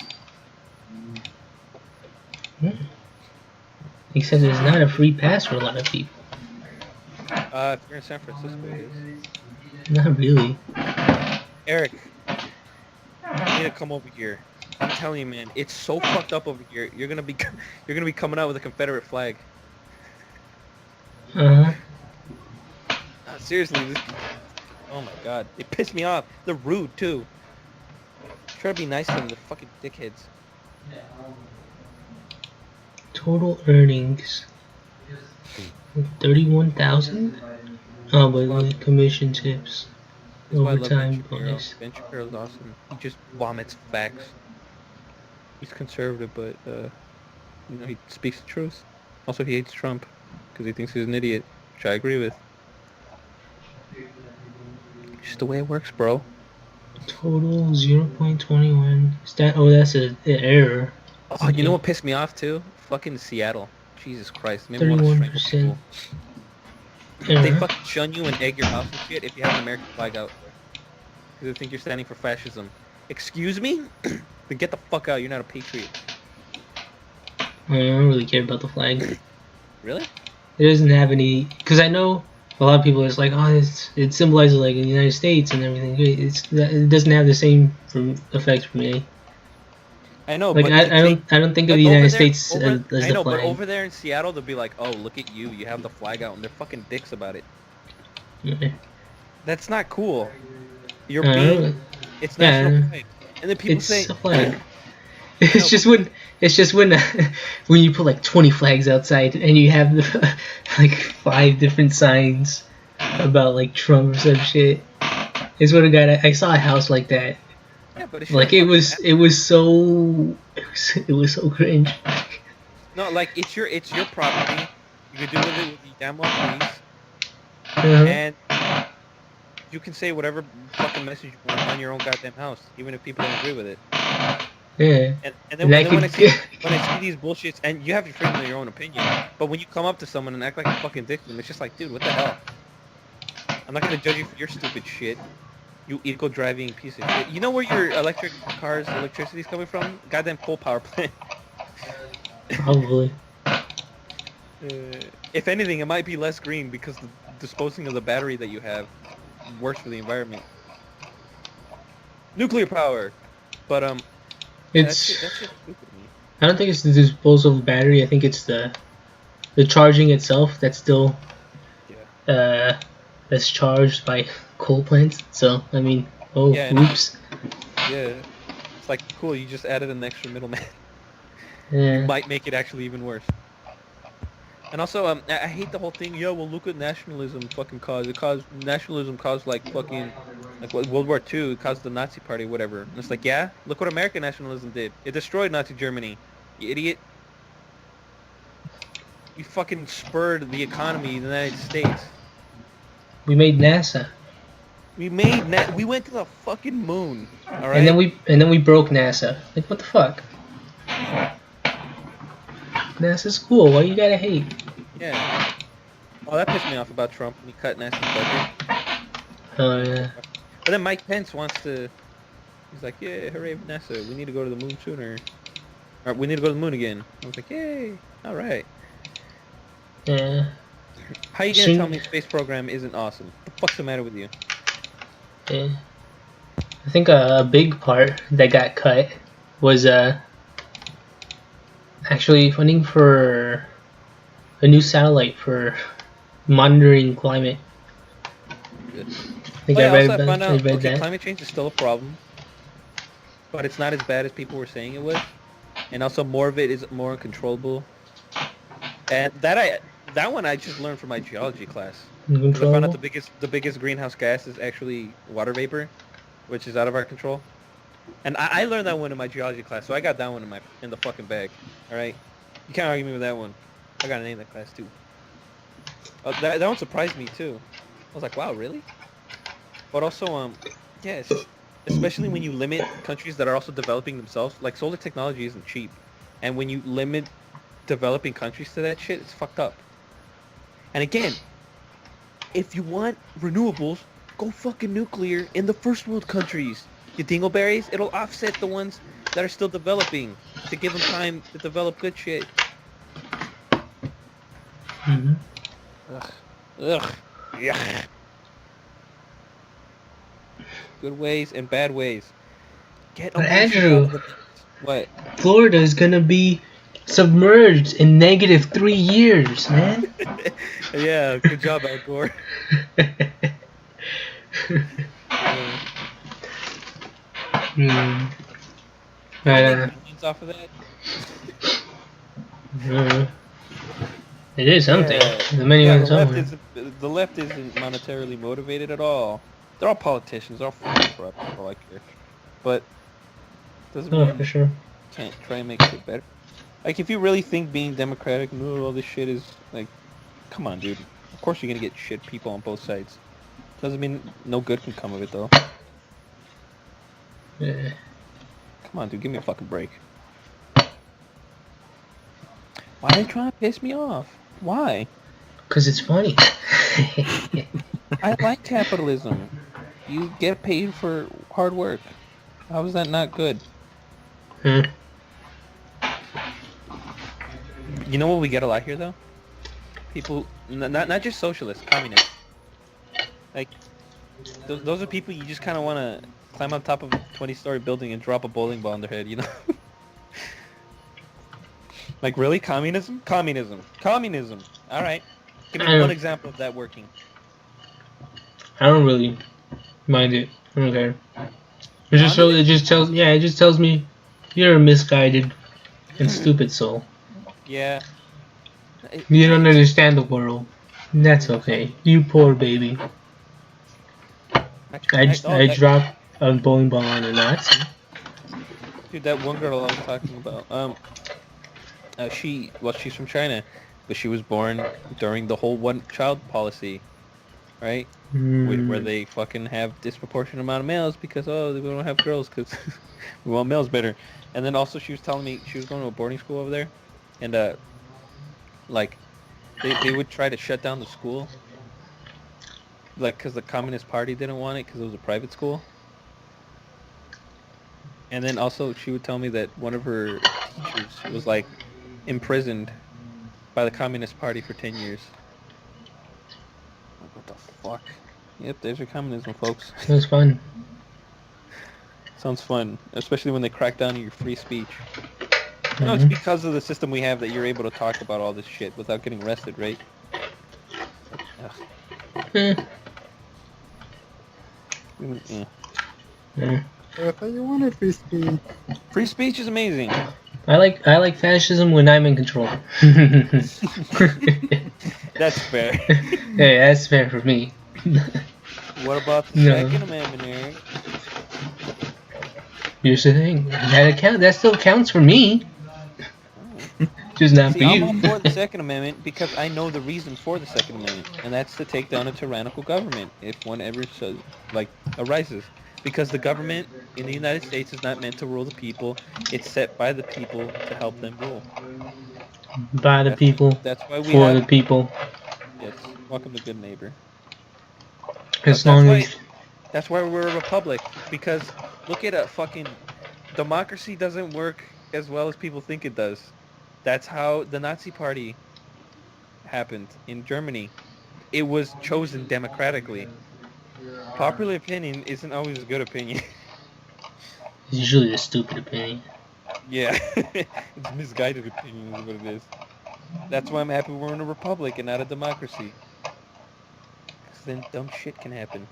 Except it's not a free pass for a lot of people. If you're in San Francisco, it is. Not really. Eric, you need to come over here. I'm telling you, man, it's so fucked up over here. You're gonna be coming out with a Confederate flag. Uh huh. Seriously, oh my god, they piss me off. They're rude too. Try to be nice to them. They're fucking dickheads. Total earnings 31,000. Oh, but like commission tips, That's why I love overtime Ben Shapiro. bonus. Ben Shapiro's awesome. He just vomits facts. He's conservative, but he speaks the truth. Also, he hates Trump because he thinks he's an idiot, which I agree with. Just the way it works, bro. Total 0.21. Oh, that's an error. Oh, you know what pissed me off too? Fucking Seattle. Jesus Christ. Maybe want to strangle 31%. people. They fucking shun you and egg your house and shit if you have an American flag out. Because they think you're standing for fascism. Excuse me? Then get the fuck out. You're not a patriot. I don't really care about the flag. Really? It doesn't have any. Because I know a lot of people are just like, oh, it symbolizes like the United States and everything. It doesn't have the same effect for me. I know, like but I don't think of the United States as the I know, flag. but over there in Seattle, they'll be like, "Oh, look at you! You have the flag out," and they're fucking dicks about it. Yeah. That's not cool. You're Uh, being, it's national pride, and then people It's say, a flag. It's just when when you put like 20 flags outside and you have like 5 different signs about like Trump or some shit. It's what I saw a house like that. Yeah, but Like it was so cringe. No, like it's your property. You can do with it what you damn well please, Uh-huh. and you can say whatever fucking message you want on your own goddamn house, even if people don't agree with it. Yeah. And then when I see these bullshits, and you have your freedom of your own opinion, but when you come up to someone and act like a fucking dick to them, it's just like, dude, what the hell? I'm not gonna judge you for your stupid shit. You eco-driving piece of shit. You know where your electricity's coming from? Goddamn coal power plant. Probably. If anything, it might be less green because the disposing of the battery that you have works for the environment. Nuclear power, but It's. that's just stupid to me. I don't think it's the disposal of the battery. I think it's the charging itself that's still that's charged by coal plants. So I mean, oops. Yeah, it's like cool. You just added an extra middleman. Yeah. Might make it actually even worse. And also, I hate the whole thing. Yo, well, look what nationalism fucking caused. Nationalism caused like fucking like World War II. It caused the Nazi Party, whatever. And it's like, yeah, look what American nationalism did. It destroyed Nazi Germany. You idiot. You fucking spurred the economy of the United States. We made NASA. We went to the fucking moon. All right. And then we broke NASA. Like what the fuck? NASA's cool. Why you gotta hate? Yeah. Oh, that pissed me off about Trump when he cut NASA's budget. Oh yeah. But then Mike Pence wants to He's like, yeah, hooray, NASA. We need to go to the moon sooner. Or we need to go to the moon again. I was like, yay. All right. Yeah. How you gonna tell me space program isn't awesome? What the fuck's the matter with you? Yeah. I think a big part that got cut was actually funding for a new satellite for monitoring climate. Good. I think Oh, yeah, I read also I about found I out, read okay, that. climate change is still a problem, but it's not as bad as people were saying it was. And also more of it is more uncontrollable. And that one I just learned from my geology class. Because I found out Uncontrollable. the biggest greenhouse gas is actually water vapor, which is out of our control. And I learned that one in my geology class, so I got that one in the fucking bag. All right, you can't argue me with that one. I got an A in that class too. That one surprised me too. I was like, wow, really? But also, yeah, it's just especially when you limit countries that are also developing themselves. Like solar technology isn't cheap, and when you limit developing countries to that shit, it's fucked up. And again, if you want renewables, go fucking nuclear in the first world countries. You dingleberries, it'll offset the ones that are still developing to give them time to develop good shit. Hmm. Ugh. Ugh. Yeah. Good ways and bad ways. Get But emotions out Andrew, of the mix. What? Florida is gonna be submerged in -3 years, man. Yeah, good job, Al Gore. Uh, Hmm. can they But make millions off of that? uh, it is something. Yeah, The many yeah. went somewhere. The left isn't monetarily motivated at all. They're all politicians. They're all fucking corrupt. That's all I care. But doesn't Oh, for mean sure. can't try and make shit better. Like if you really think being democratic, no, all this shit is like, come on, dude. Of course you're gonna get shit people on both sides. Doesn't mean no good can come of it though. Yeah. Come on, dude. Give me a fucking break. Why are they trying to piss me off? Why? 'Cause it's funny. I like capitalism. You get paid for hard work. How is that not good? Hmm. You know what we get a lot here though? People, not just socialists, communists. Like those are people you just kind of want to climb on top of a 20-story building and drop a bowling ball on their head. You know? Like really, communism? Communism. Communism. All right. Give I me one don't, example of that working. I don't really mind it. I don't care. It Communism? just tells, yeah, it just tells me you're a misguided and stupid soul. Yeah. You don't It's understand the world. That's okay. You poor baby. oh, I dropped a bowling ball on a Nazi. dude, that one girl I was talking about. She's from China, but she was born during the whole one-child policy, right? Where Hmm. they fucking have disproportionate amount of males because we don't have girls because we want males better. And then also she was telling me she was going to a boarding school over there, and like they would try to shut down the school, like because the Communist Party didn't want it because it was a private school. And then also she would tell me that one of her teachers was like imprisoned by the Communist Party for 10 years. Like, what the fuck? Yep, there's your communism, folks. It was fun. Sounds fun, especially when they crack down on your free speech. I know it's Hmm. because of the system we have that you're able to talk about all this shit without getting arrested, right? Ugh. Eh. Yeah. Yeah. I thought you wanted free speech. Free speech is amazing. I like fascism when I'm in control. That's fair. Hey, that's fair for me. What about the No, Second Amendment, Eric? here's the thing. That still counts for me, Oh. just not for See, I'm all you. for the Second Amendment because I know the reason for the Second Amendment, and that's to take down a tyrannical government if one ever arises. Because the government in the United States is not meant to rule the people; it's set by the people to help them rule. By the people, That's why we for the have people. yes. Welcome to Good Neighbor. As That's long why as that's why we're a republic. Because Look at a fucking democracy doesn't work as well as people think it does. That's how the Nazi Party happened in Germany. It was chosen democratically. Popular opinion isn't always a good opinion. It's usually a stupid opinion. Yeah, it's misguided opinion is what it is. That's why I'm happy we're in a republic and not a democracy. Because then dumb shit can happen.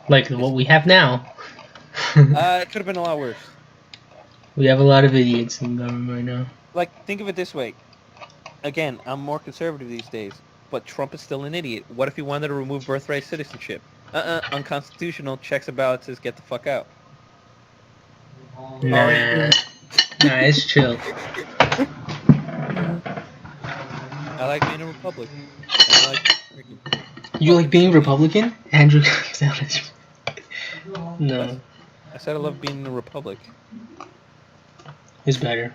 Like what we have now. It could have been a lot worse. We have a lot of idiots in government right now. Like, think of it this way. Again, I'm more conservative these days, but Trump is still an idiot. What if he wanted to remove birthright citizenship? Unconstitutional. Checks and balances. Get the fuck out. Nah, it's chill. I like being a republic. And I like freaking. You like being Republican? Andrew comes out as... No, I said I love being in a republic. it's better.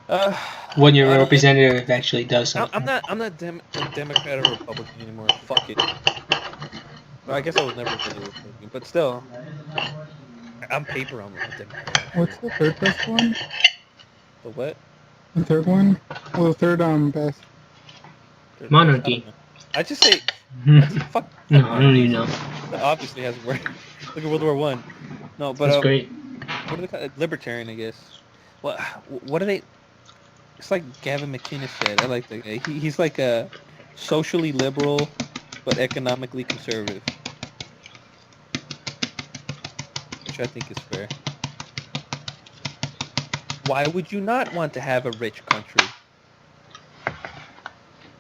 I When your don't- representative actually does something. I'm not a Democrat or Republican anymore. Fuck it. Well, I guess I was never really a Republican, but still, I'm paper. I'm a Democrat. What's the third best one? The what? The third one? Well, the third best. Monarchy. I just say fuck. No, I don't even know. That obviously hasn't worked. Look at World War One. No, but That's great. what do they call it? Libertarian, I guess. What are they? It's like Gavin McInnes said. I like that guy. He's like a socially liberal, but economically conservative, which I think is fair. Why would you not want to have a rich country?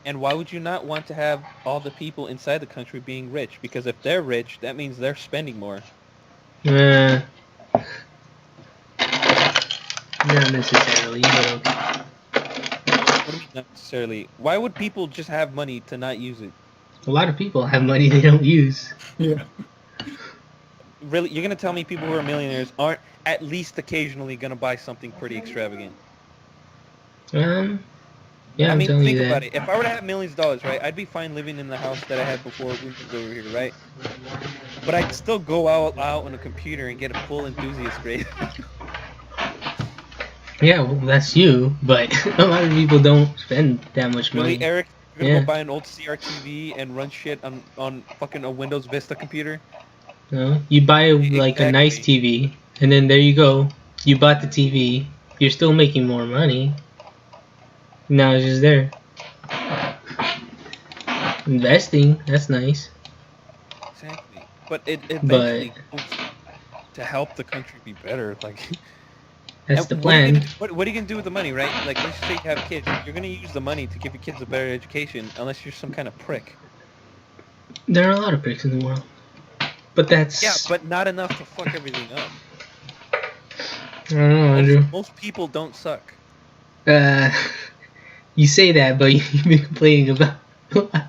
And why would you not want to have all the people inside the country being rich? Because if they're rich, that means they're spending more. Not necessarily, but okay. What do you mean not necessarily? Why would people just have money to not use it? A lot of people have money they don't use. Yeah. Really, you're gonna tell me people who are millionaires aren't at least occasionally gonna buy something pretty extravagant? Yeah, I I'm mean, telling think you about that. it. If I were to have millions of dollars, right, I'd be fine living in the house that I had before we moved over here, right? But I'd still go out on a computer and get a full enthusiast grade. Yeah, well, that's you, but a lot of people don't spend that much money. Really, Eric? You're gonna Yeah. go buy an old CRTV and run shit on fucking a Windows Vista computer? No, you buy like a nice TV, and then there you go. You bought the TV. You're still making more money. Now it's just there. Investing, that's nice. Exactly. But it eventually goes to help the country be better. Like, That's the and what are you plan. gonna do- What are you gonna do with the money, right? Like, let's say you have kids. You're gonna use the money to give your kids a better education, unless you're some kind of prick. There are a lot of bricks in the world, but that's Yeah, but not enough to fuck everything up. I don't know, Andrew. Most people don't suck. You say that, but you've been complaining about I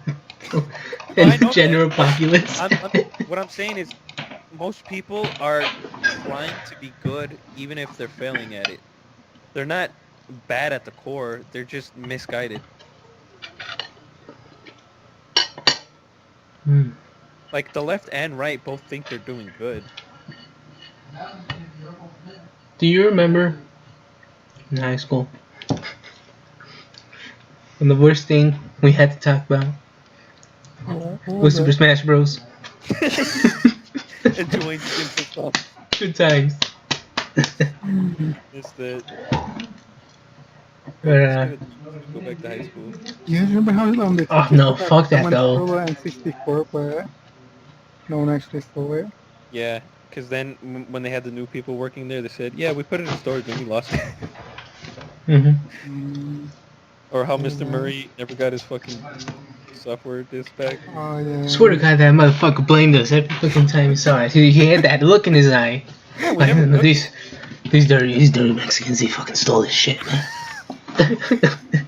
the know general that, but populace. what I'm saying is, most people are trying to be good, even if they're failing at it. They're not bad at the core. They're just misguided. Like, the left and right both think they're doing good. Do you remember in high school when the worst thing we had to talk about was Super Smash Bros? Enjoying simple stuff. Good times. It's the But, go back to high school. You guys remember how they Oh, no, fuck that, though. and 64, but no one actually stole it? Yeah, because then when they had the new people working there, they said, "Yeah, we put it in storage and we lost it." Or how Mr. Murray never got his fucking software disk back. Oh, yeah. Swear to God, that motherfucker blamed us every fucking time he saw it. He had that look in his eye. Yeah, we Like, never no, took these dirty Mexicans, they fucking stole this shit, man.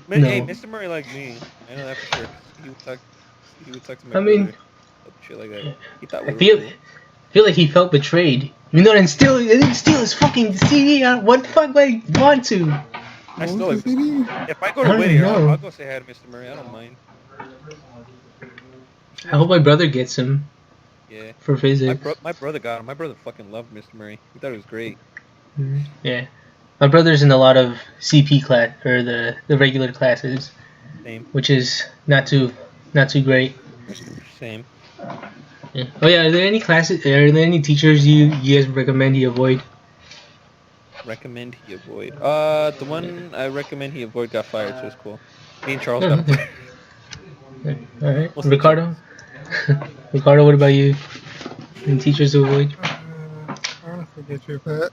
Man, No. hey, Mr. Murray liked me. I know that for sure. 'Cause He would talk to my I mean, brother, shit like that. He thought we I were feel cool. like he felt betrayed. You know, and still, they didn't steal his fucking CD. What the fuck would I want to? I What still was the CD? if I go I to don't Whittier, know. I'll go say hi to Mr. Murray. I don't mind. I hope my brother gets him. Yeah. for physics. My brother got him. My brother fucking loved Mr. Murray. He thought it was great. Yeah. My brother's in a lot of CP class or the regular classes, Same. which is not too great. Same. Yeah. Oh yeah, are there any classes? Are there any teachers you guys recommend he avoid? Recommend he avoid. The one I recommend he avoid got fired, so it's cool. Me and Charles Oh, got okay. fired. All right, Mostly Ricardo. Charles. Ricardo, what about you? Any teachers to avoid? I honestly get you, but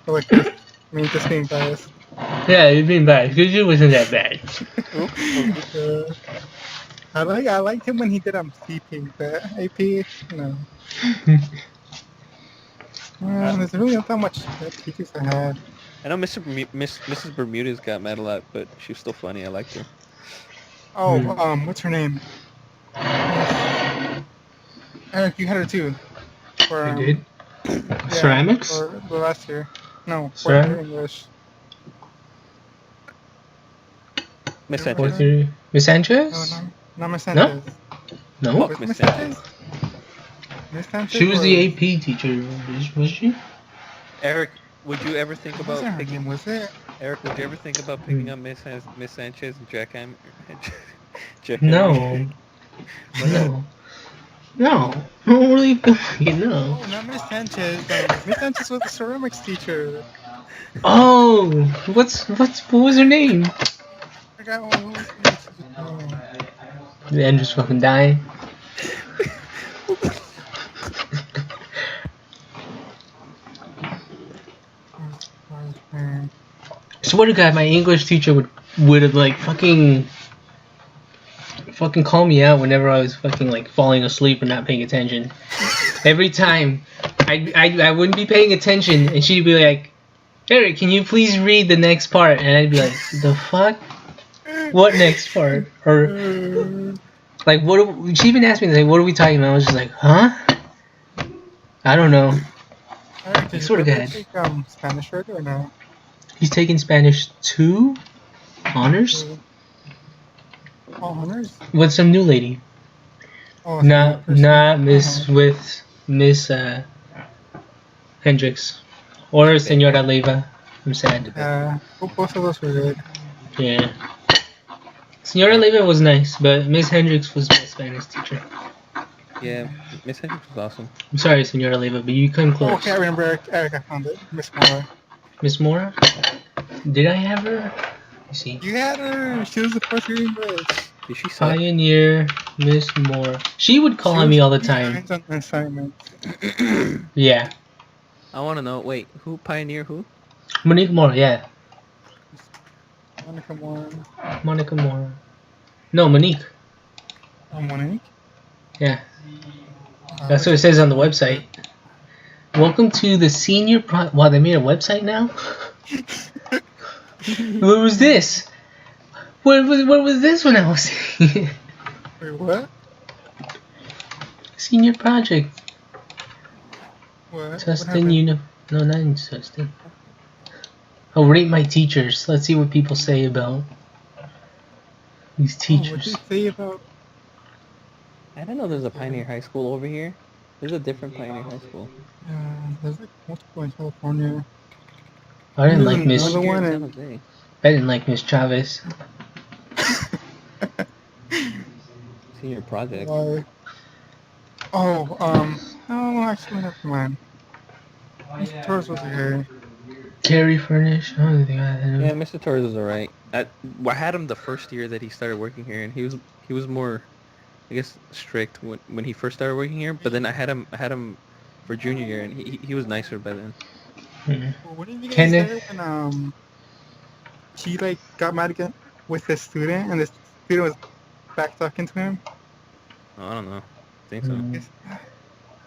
I like this. I mean, just being biased. Yeah, you're being bad. Because you wasn't that bad. Oops. I liked him when he did CP, but AP, no. There's really not that much good teachers I had. I know Mrs. Bermudez got mad a lot, but she was still funny. I liked her. Oh, what's her name? Eric, you had her too. For I did. yeah, Ceramics? for the last year. No, for Ceramic? English. Miss You remember Sanchez. What's her? your Miss Sanchez? No, not Miss Sanchez. No. Fuck Was it Miss Miss Sanchez. Sanchez? Miss Sanchez She was was, the AP teacher, was she? Eric, would you ever think what about was her picking? name? Was it? Eric, would you ever think about picking up Miss Sanchez and Jack Jack Henry? No. Why not? No. No. I don't really feel like it, no. Oh, not Miss Sanchez. Miss Sanchez was the ceramics teacher. Oh, what was her name? I forgot what was the teacher's name. The end just fucking dying. Swear to God, my English teacher would have like fucking call me out whenever I was fucking like falling asleep or not paying attention. Every time, I wouldn't be paying attention, and she'd be like, "Eric, can you please read the next part?" And I'd be like, "The fuck? What next part?" Or like, what? She even asked me like, "What are we talking about?" I was just like, "Huh? I don't know." Eric, did Swear you to ever God. take Spanish right or no? He's taking Spanish 2 honors Oh, honors? with some new lady. Oh, Not Miss Uh-huh. with Miss Hendricks or Senora Leva. I'm sad. Both of those were good. Yeah. Senora Leva was nice, but Miss Hendricks was my Spanish teacher. Yeah, Miss Hendricks was awesome. I'm sorry, Senora Leva, but you come Oh, close. okay, I remember Eric, I found it. Miss Mora. Miss Mora? Did I have her? Let me see. You had her. She was the first year English. Did she suck? Pioneer Miss Mora. She would call She on me was all the time. behind on assignments. Yeah. I want to know. Wait, who Pioneer? Who? Monique Mora, yeah. Monica Mora. Monica Mora. No, Monique. Monique? Yeah. That's what it says on the website. Welcome to the senior Wow, they made a website now? What was this? What was this when I was Wait, what? senior project? What? Tustin, no, not in Tustin. Oh, rate my teachers. Let's see what people say about these What teachers. did they say about... I didn't know there's a Pioneer High School over here. There's a different Pioneer High School. There's like multiple in California. I didn't There's like Miss. another one San in... Jose. I didn't like Miss Chavez. Senior project. Why? Oh, no, actually, never mind. Mr. Torres was okay. Terry Furnish. Oh, the guy. Yeah, Mr. Torres is alright. I had him the first year that he started working here, and he was more, I guess, strict when he first started working here. But then I had him for junior year, and he was nicer by then. Well, what did you guys Kenneth. say when he like got mad again with the student, and the student was back talking to him? Oh, I don't know. I think so.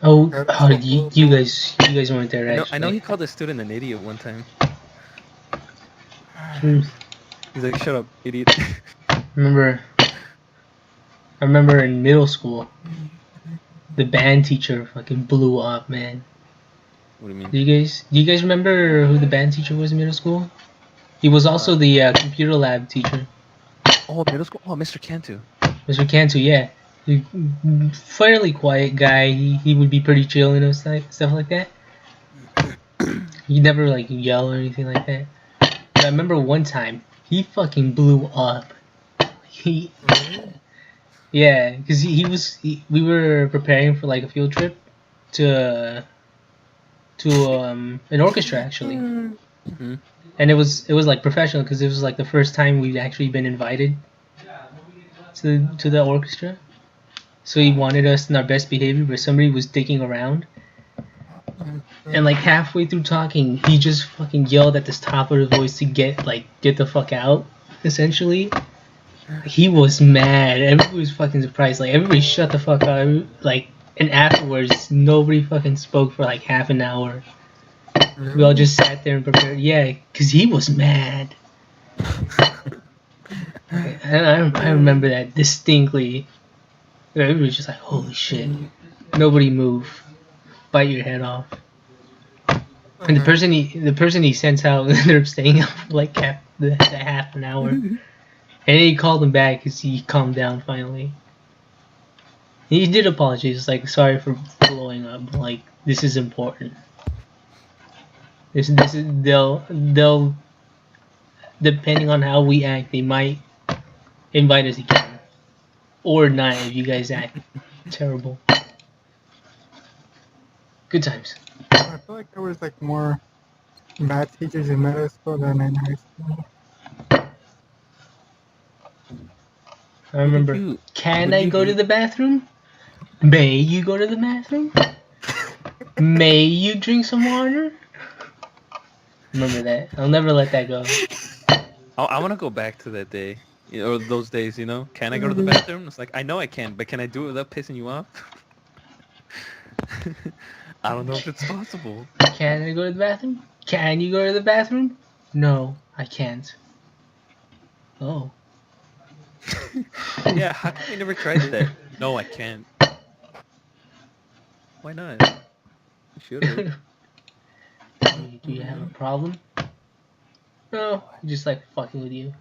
You guys weren't there. I know he called the student an idiot one time. Truth. He's like, "Shut up, idiot." I remember in middle school, the band teacher fucking blew up, man. What do you mean? Do you guys remember who the band teacher was in middle school? He was also the computer lab teacher. Oh, middle school. Oh, Mr. Cantu. Mr. Cantu, yeah. Fairly quiet guy. He would be pretty chill and stuff like that. He never like yell or anything like that. But I remember one time he fucking blew up. He yeah, because we were preparing for like a field trip to an orchestra actually, Mm-hmm. and it was like professional because it was like the first time we'd actually been invited to the orchestra. So he wanted us in our best behavior, but somebody was dicking around. And like halfway through talking, he just fucking yelled at this top of his voice to get the fuck out. Essentially, he was mad. Everybody was fucking surprised. Like everybody shut the fuck up. Like and afterwards, nobody fucking spoke for like half an hour. We all just sat there and prepared. Yeah, cause he was mad. I remember that distinctly. Everybody was just like, "Holy shit!" Nobody move. Bite your head off. And the person he sends out ended up staying up for like half an hour. And he called him back because he calmed down finally. He did apologize, like sorry for blowing up. Like this is important. This is they'll depending on how we act, they might invite us again or not if you guys act terrible. Good times. I feel like there was like more bad teachers in middle school than in high school. I remember. Can I go to the bathroom? May you go to the bathroom? May you drink some water? Remember that. I'll never let that go. I want to go back to that day, or those days. Can I go to the bathroom? It's like I know I can, but can I do it without pissing you off? I don't know if it's possible. Can I go to the bathroom? Can you go to the bathroom? No, I can't. Oh. Yeah, how come we never tried that? No, I can't. Why not? I should have. Do you have a problem? No, I just like fucking with you.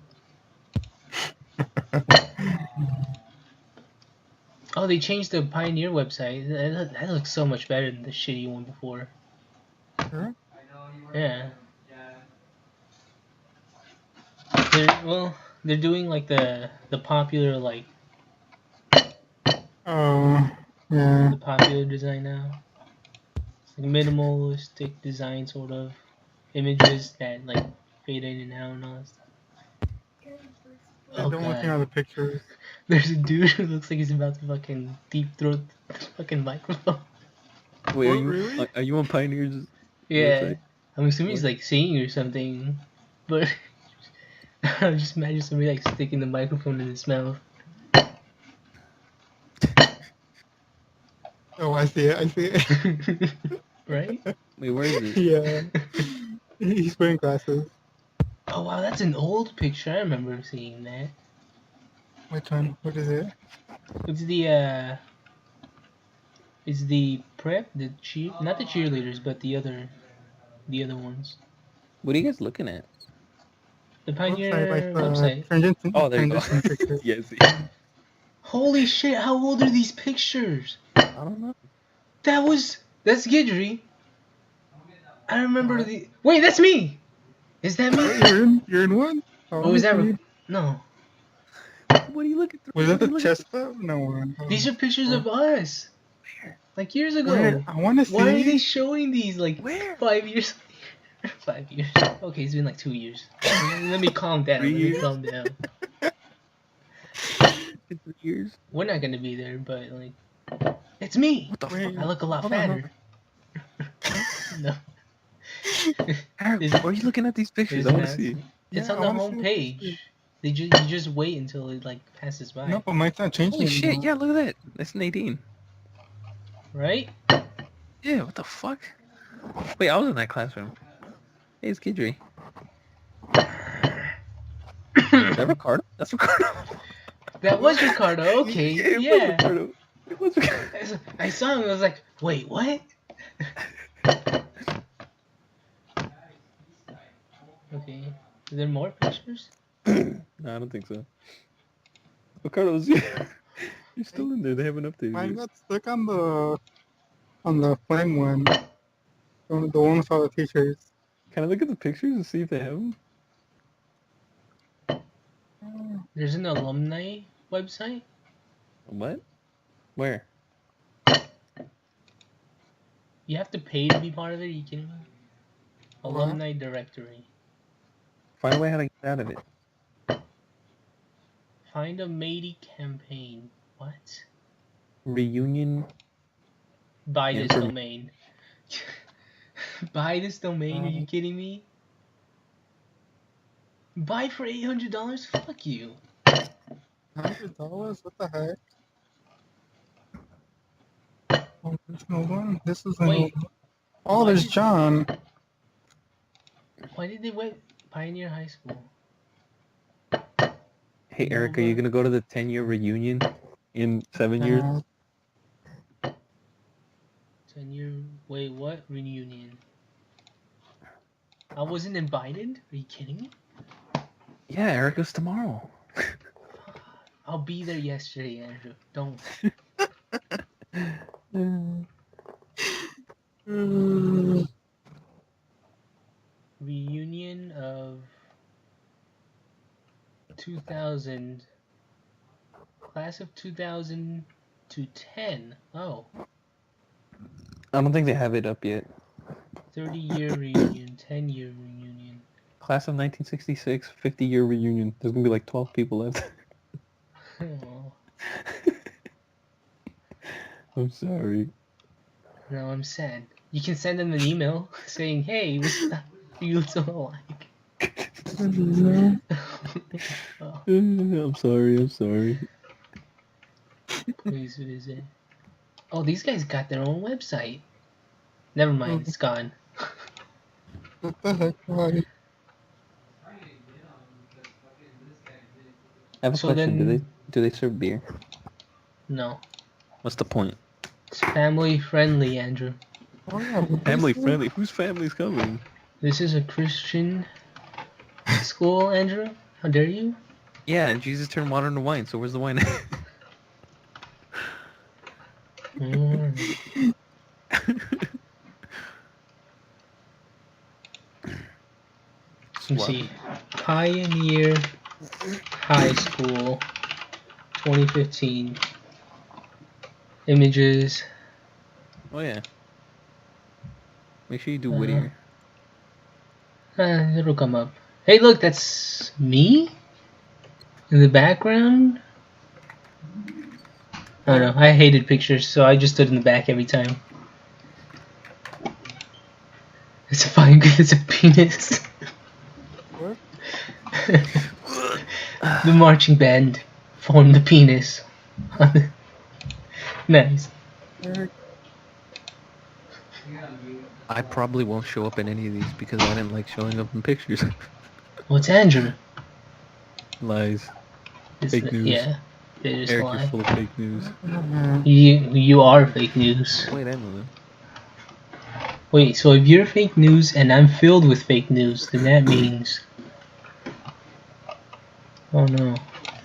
Oh, they changed the Pioneer website. That looks so much better than the shitty one before. Sure. Yeah. They're doing like the popular like Oh, yeah. the popular design now. It's like minimalistic design sort of images that like fade in and out and all that stuff. I Oh don't looking at god. the pictures. There's a dude who looks like he's about to fucking deep throat the fucking microphone. Wait, What, really? are you on Pioneer's Yeah. website? I'm assuming he's What? like singing or something. But I just imagine somebody like sticking the microphone in his mouth. Oh, I see it. I see it. Right? Wait, where is it? Yeah. He's wearing glasses. Oh wow, that's an old picture. I remember seeing that. Which one? What is it? It's the prep, not the cheerleaders, but the other ones. What are you guys looking at? The Website, like Pioneer the website. Oh, there you go. transition pictures. Yes. Holy shit! How old are these pictures? I don't know. That's Gidry. I remember the. Wait, that's me. Is that me? You're in one? Oh, is that see. no? What are you looking through? Was that What are the you looking chest club? No one. These are pictures of us, like years ago. Where? I want to see. Why are they showing these like Where? 5 years? 5 years. Okay, it's been like 2 years. Let me calm down. 3 Let me years? calm down. In 3 years? We're not gonna be there, but like, it's me. What the Wait, I look a lot hold on, fatter. No. Eric, Is- why are you looking at these pictures? I want to see. It's Yeah, on I the wanna home see the page. pictures. You just wait until it like passes by, No, but mine's not changing Holy shit, anymore. yeah, look at that. That's Nadine. right? Yeah, what the fuck? Wait, I was in that classroom. Hey, it's Kidri. Is that Ricardo? That's Ricardo. That was Ricardo. Okay, Yeah, it was yeah. Ricardo. It was Ricardo. I saw him. I was like, wait, what? Okay. Is there more pictures? No, I don't think so. Ricardo was you You're still in there. They haven't updated Mine it. got stuck on the flame one. The one with all the t-shirts. Can I look at the pictures and see if they have them? There's an alumni website. What? Where? You have to pay to be part of it. Are you kidding me? What? Alumni directory. Find a way how to get out of it. Find a matey campaign. What? Reunion. Buy this Inform- domain. Buy this domain? Are you kidding me? Buy for $800? Fuck you. $100? What the heck? Oh, there's no one. This is an Wait. old one. Oh, Why there's did- John. Why did they wait Pioneer High School? Hey, Eric, are you gonna go to the 10-year reunion in 7 years? 10-year. Wait, what? Reunion. I wasn't invited? Are you kidding me? Yeah, Eric, it's tomorrow. I'll be there yesterday, Andrew. Don't. Reunion of 2000. Class of 2000 to 10. Oh. I don't think they have it up yet. 30-year reunion. 10-year reunion. Class of 1966, 50-year reunion. There's gonna be like 12 people left. Oh. I'm sorry. No, I'm sad. You can send them an email saying, hey, what's that you still like? Oh, I'm sorry. please visit. Oh, these guys got their own website. Never mind, it's gone. What the heck? Why? I have a So question. then- Do they serve beer? No. What's the point? It's family friendly, Andrew. Oh, yeah, but Family this is- friendly. Whose family's coming? This is a Christian school, Andrew. How dare you? Yeah, and Jesus turned water into wine. So where's the wine? Mm. Let me see. Pioneer High School 2015. Images. Oh yeah. Make sure you do Whittier. It'll come up. Hey, look, that's me in the background. I don't know. I hated pictures, so I just stood in the back every time. It's a fine. It's a penis. What? The marching band formed the penis. Nice. Eric, I probably won't show up in any of these because I didn't like showing up in pictures. What's Andrew? Lies. It's Fake news. Yeah, they just Eric, you're lie. full of fake news. You are fake news. Wait, I know that. Wait, so if you're fake news and I'm filled with fake news, then that means... Oh no.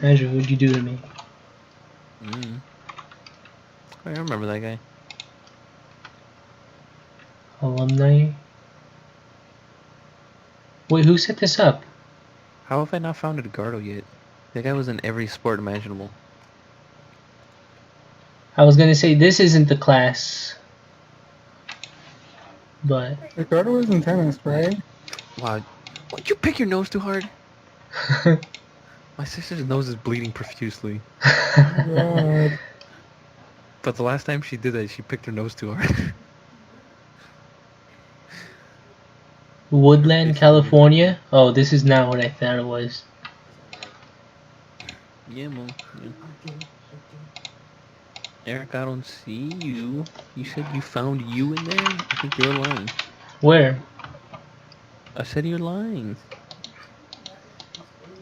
Andrew, what'd you do to me? I remember that guy. Alumni? Wait, who set this up? How have I not found Edgardo yet? That guy was in every sport imaginable. I was gonna say this isn't the class, but Ricardo was in tennis, right? Wow. Would you pick your nose too hard? My sister's nose is bleeding profusely. God. But the last time she did that, she picked her nose too hard. Woodland, California. Oh, this is not what I thought it was. Yeah, man. Yeah. Eric, I don't see you. You said you found you in there? I think you're lying. Where? I said you're lying.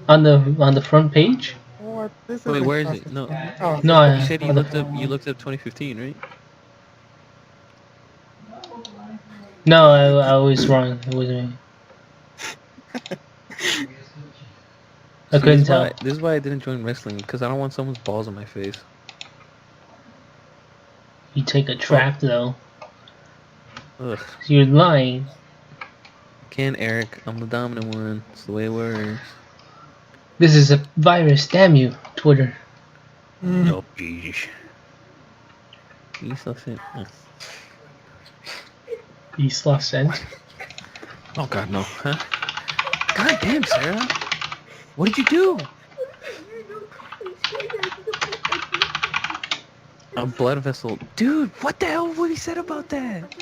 On the front page? What? This Wait, isn't where is class it? of- No. Oh, No, You said on the- you looked up 2015, right? No, I was wrong. It wasn't me. I couldn't tell. This is why I didn't join wrestling, because I don't want someone's balls on my face. You take a trap though. Ugh. You're lying. Can't, Eric. I'm the dominant one. It's the way it works. This is a virus. Damn you, Twitter. Oh, geez. You still say? Beast lost sense. Oh God, no. Huh? God damn, Sarah. What did you do? A blood vessel. Dude, what the hell would he said about that?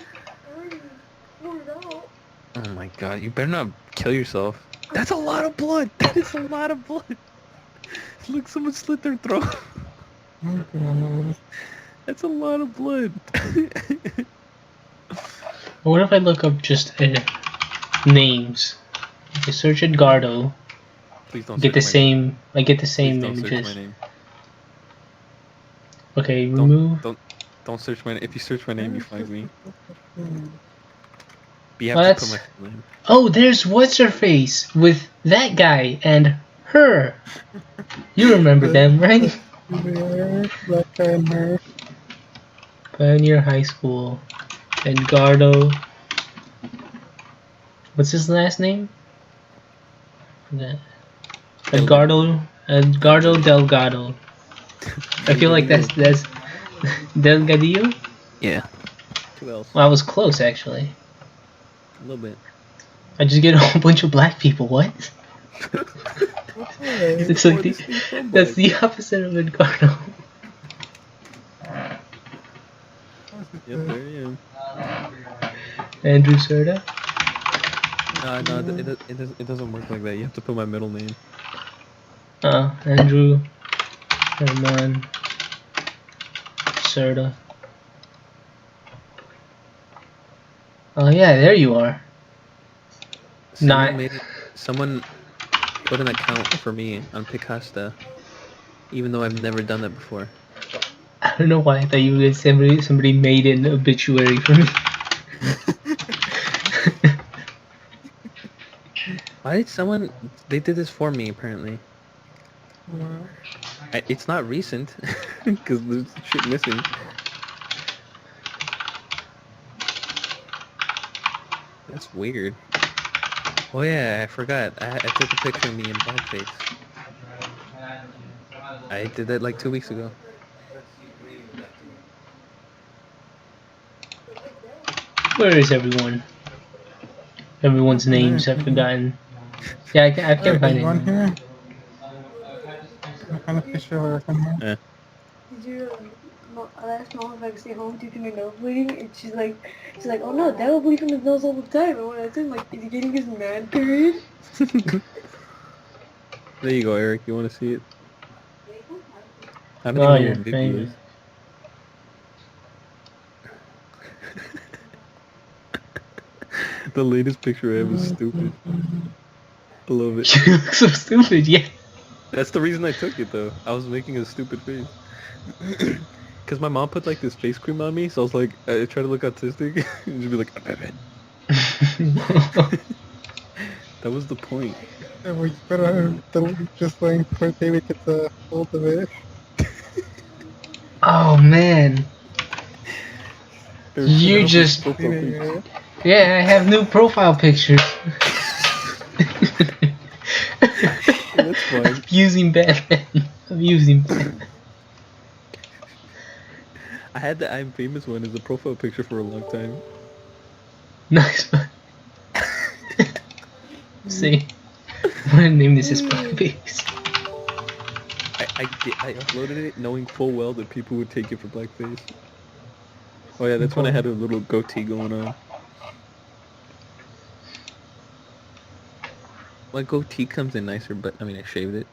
Oh my God, you better not kill yourself. That's a lot of blood. That is a lot of blood. Look, someone slit their throat. That's a lot of blood. What if I look up just names? If I search Edgardo, Please don't get the search my name. same. I get the Please same don't search my images. name. Okay, remove. Don't search my name. If you search my name, you find me. But you Well, have to put that's- my name. Oh, there's what's her face with that guy and her. You remember them, right? That guy and her. Pioneer High School. Edgardo. What's his last name? Forgot. Edgardo Delgado. I feel like that's Delgadillo. Yeah. 2 L's. Well, I was close actually. A little bit. I just get a whole bunch of black people. What? It's like that's the opposite of Edgardo. Yep, there I am. Andrew Serta. No, it doesn't work like that. You have to put my middle name. Andrew Herman Serta. Oh yeah, there you are. Someone put an account for me on Picasta, even though I've never done that before. I don't know why I thought you would somebody made an obituary for me. Why did someone? They did this for me apparently. It's not recent, because there's shit missing. That's weird. Oh yeah, I forgot. I took a picture of me in blackface. I did that like 2 weeks ago. Where is everyone? Everyone's names I've forgotten. Yeah, I can't find One it. here. I kind of picture her from here. Did you, I asked mom if I could stay home due to my nose bleeding, and she's like, oh no, Dad will bleed from his nose all the time. And when I said, like, is he getting his mad period? There you go, Eric. You want to see it? I don't Oh, even know you're what Vicky famous. is. The latest picture I have is stupid. I love it. You look so stupid, yeah. That's the reason I took it though. I was making a stupid face. Cause my mom put like this face cream on me, so I was like, I try to look autistic, and she'd be like, that was the point. Yeah, we better just waiting for David gets a hold of it. Oh man. You Eric, just profile picture. yeah, I have new profile pictures. That's fine. I'm using Batman. I'm using Batman. I had the I'm famous one as a profile picture for a long time. Nice one. See, I'm gonna name this as Blackface. I uploaded it knowing full well that people would take it for blackface. Oh yeah, that's when I had a little goatee going on. My goatee comes in nicer, but I mean I shaved it.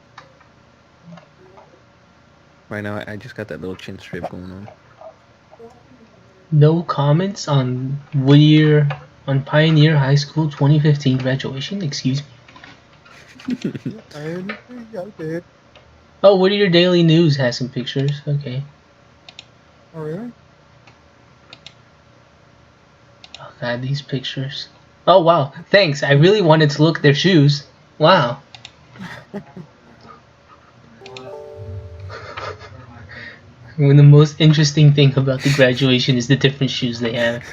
Right now I just got that little chin strip going on. No comments on Pioneer High School 2015 graduation. Excuse me. I did. Oh, Whittier Daily News has some pictures. Okay. Oh, really? Oh god, these pictures. Oh wow, thanks. I really wanted to look at their shoes. Wow. When the most interesting thing about the graduation is the different shoes they have.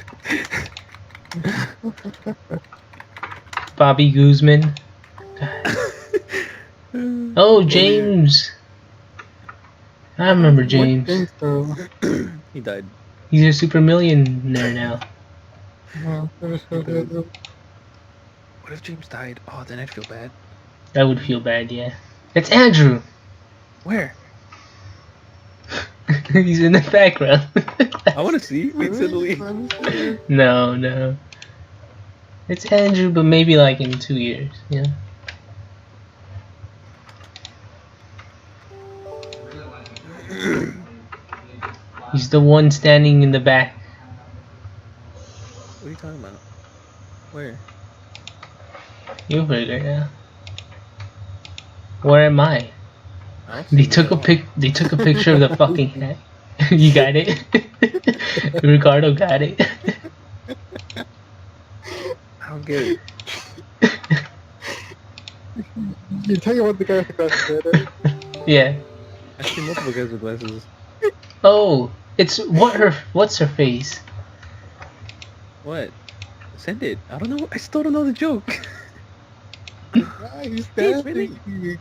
Bobby Guzman. Oh, James. I remember What James. James though? He died. He's a super millionaire now. No, pretty sure that is- What if James died? Oh, then I'd feel bad. I would feel bad, yeah. It's Andrew. Where? He's in the background. I want to see. Wait, suddenly. No, no. It's Andrew, but maybe like in 2 years, yeah. He's the one standing in the back. What are you talking about? Where? You'll figure it out. Where am I? I don't see you at all. They took a picture of the fucking hat. You got it? Ricardo got it. I don't get it. You're talking about the guy with the glasses, right? Yeah. I see multiple guys with glasses. Oh, it's what's her face? What? Send it. I don't know. I still don't know the joke. Yeah, he's Jeez, dancing. really?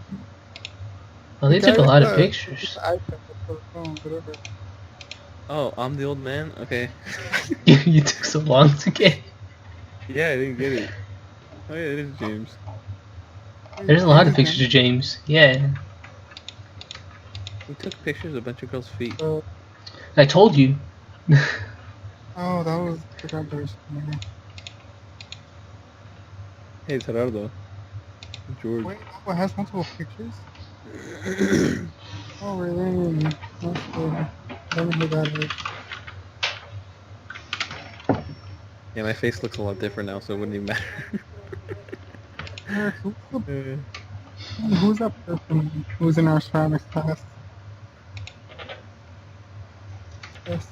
Well, they The took a guy lot with of the- pictures. with the iPad or phone, whatever. Oh, I'm the old man? Okay. You took so long to get. Yeah, I didn't get it. Oh yeah, it is James. There's a lot of pictures of James. Yeah, We took pictures of a bunch of girls' feet. I told you. Oh, that was the graduation. Yeah. Hey, it's Gerardo. George. Wait, oh, it has multiple pictures? Oh, really? That's cool. Never knew that. Yeah, my face looks a lot different now, so it wouldn't even matter. Eric, who's that person who's in our ceramics class? Yes.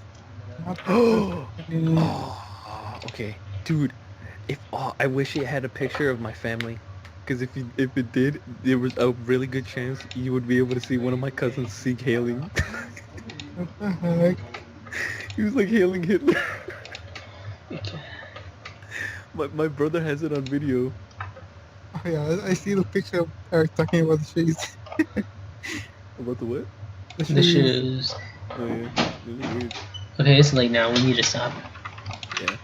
Not that person. Oh, okay, dude. If I wish it had a picture of my family, because if it did, there was a really good chance you would be able to see one of my cousins seek hailing. What the heck? He was like hailing Hitler. My brother has it on video. Oh yeah, I see the picture of Eric talking about the shoes. About the what? The shoes. Oh yeah, it was weird. Okay, it's late now. We need to stop. Yeah.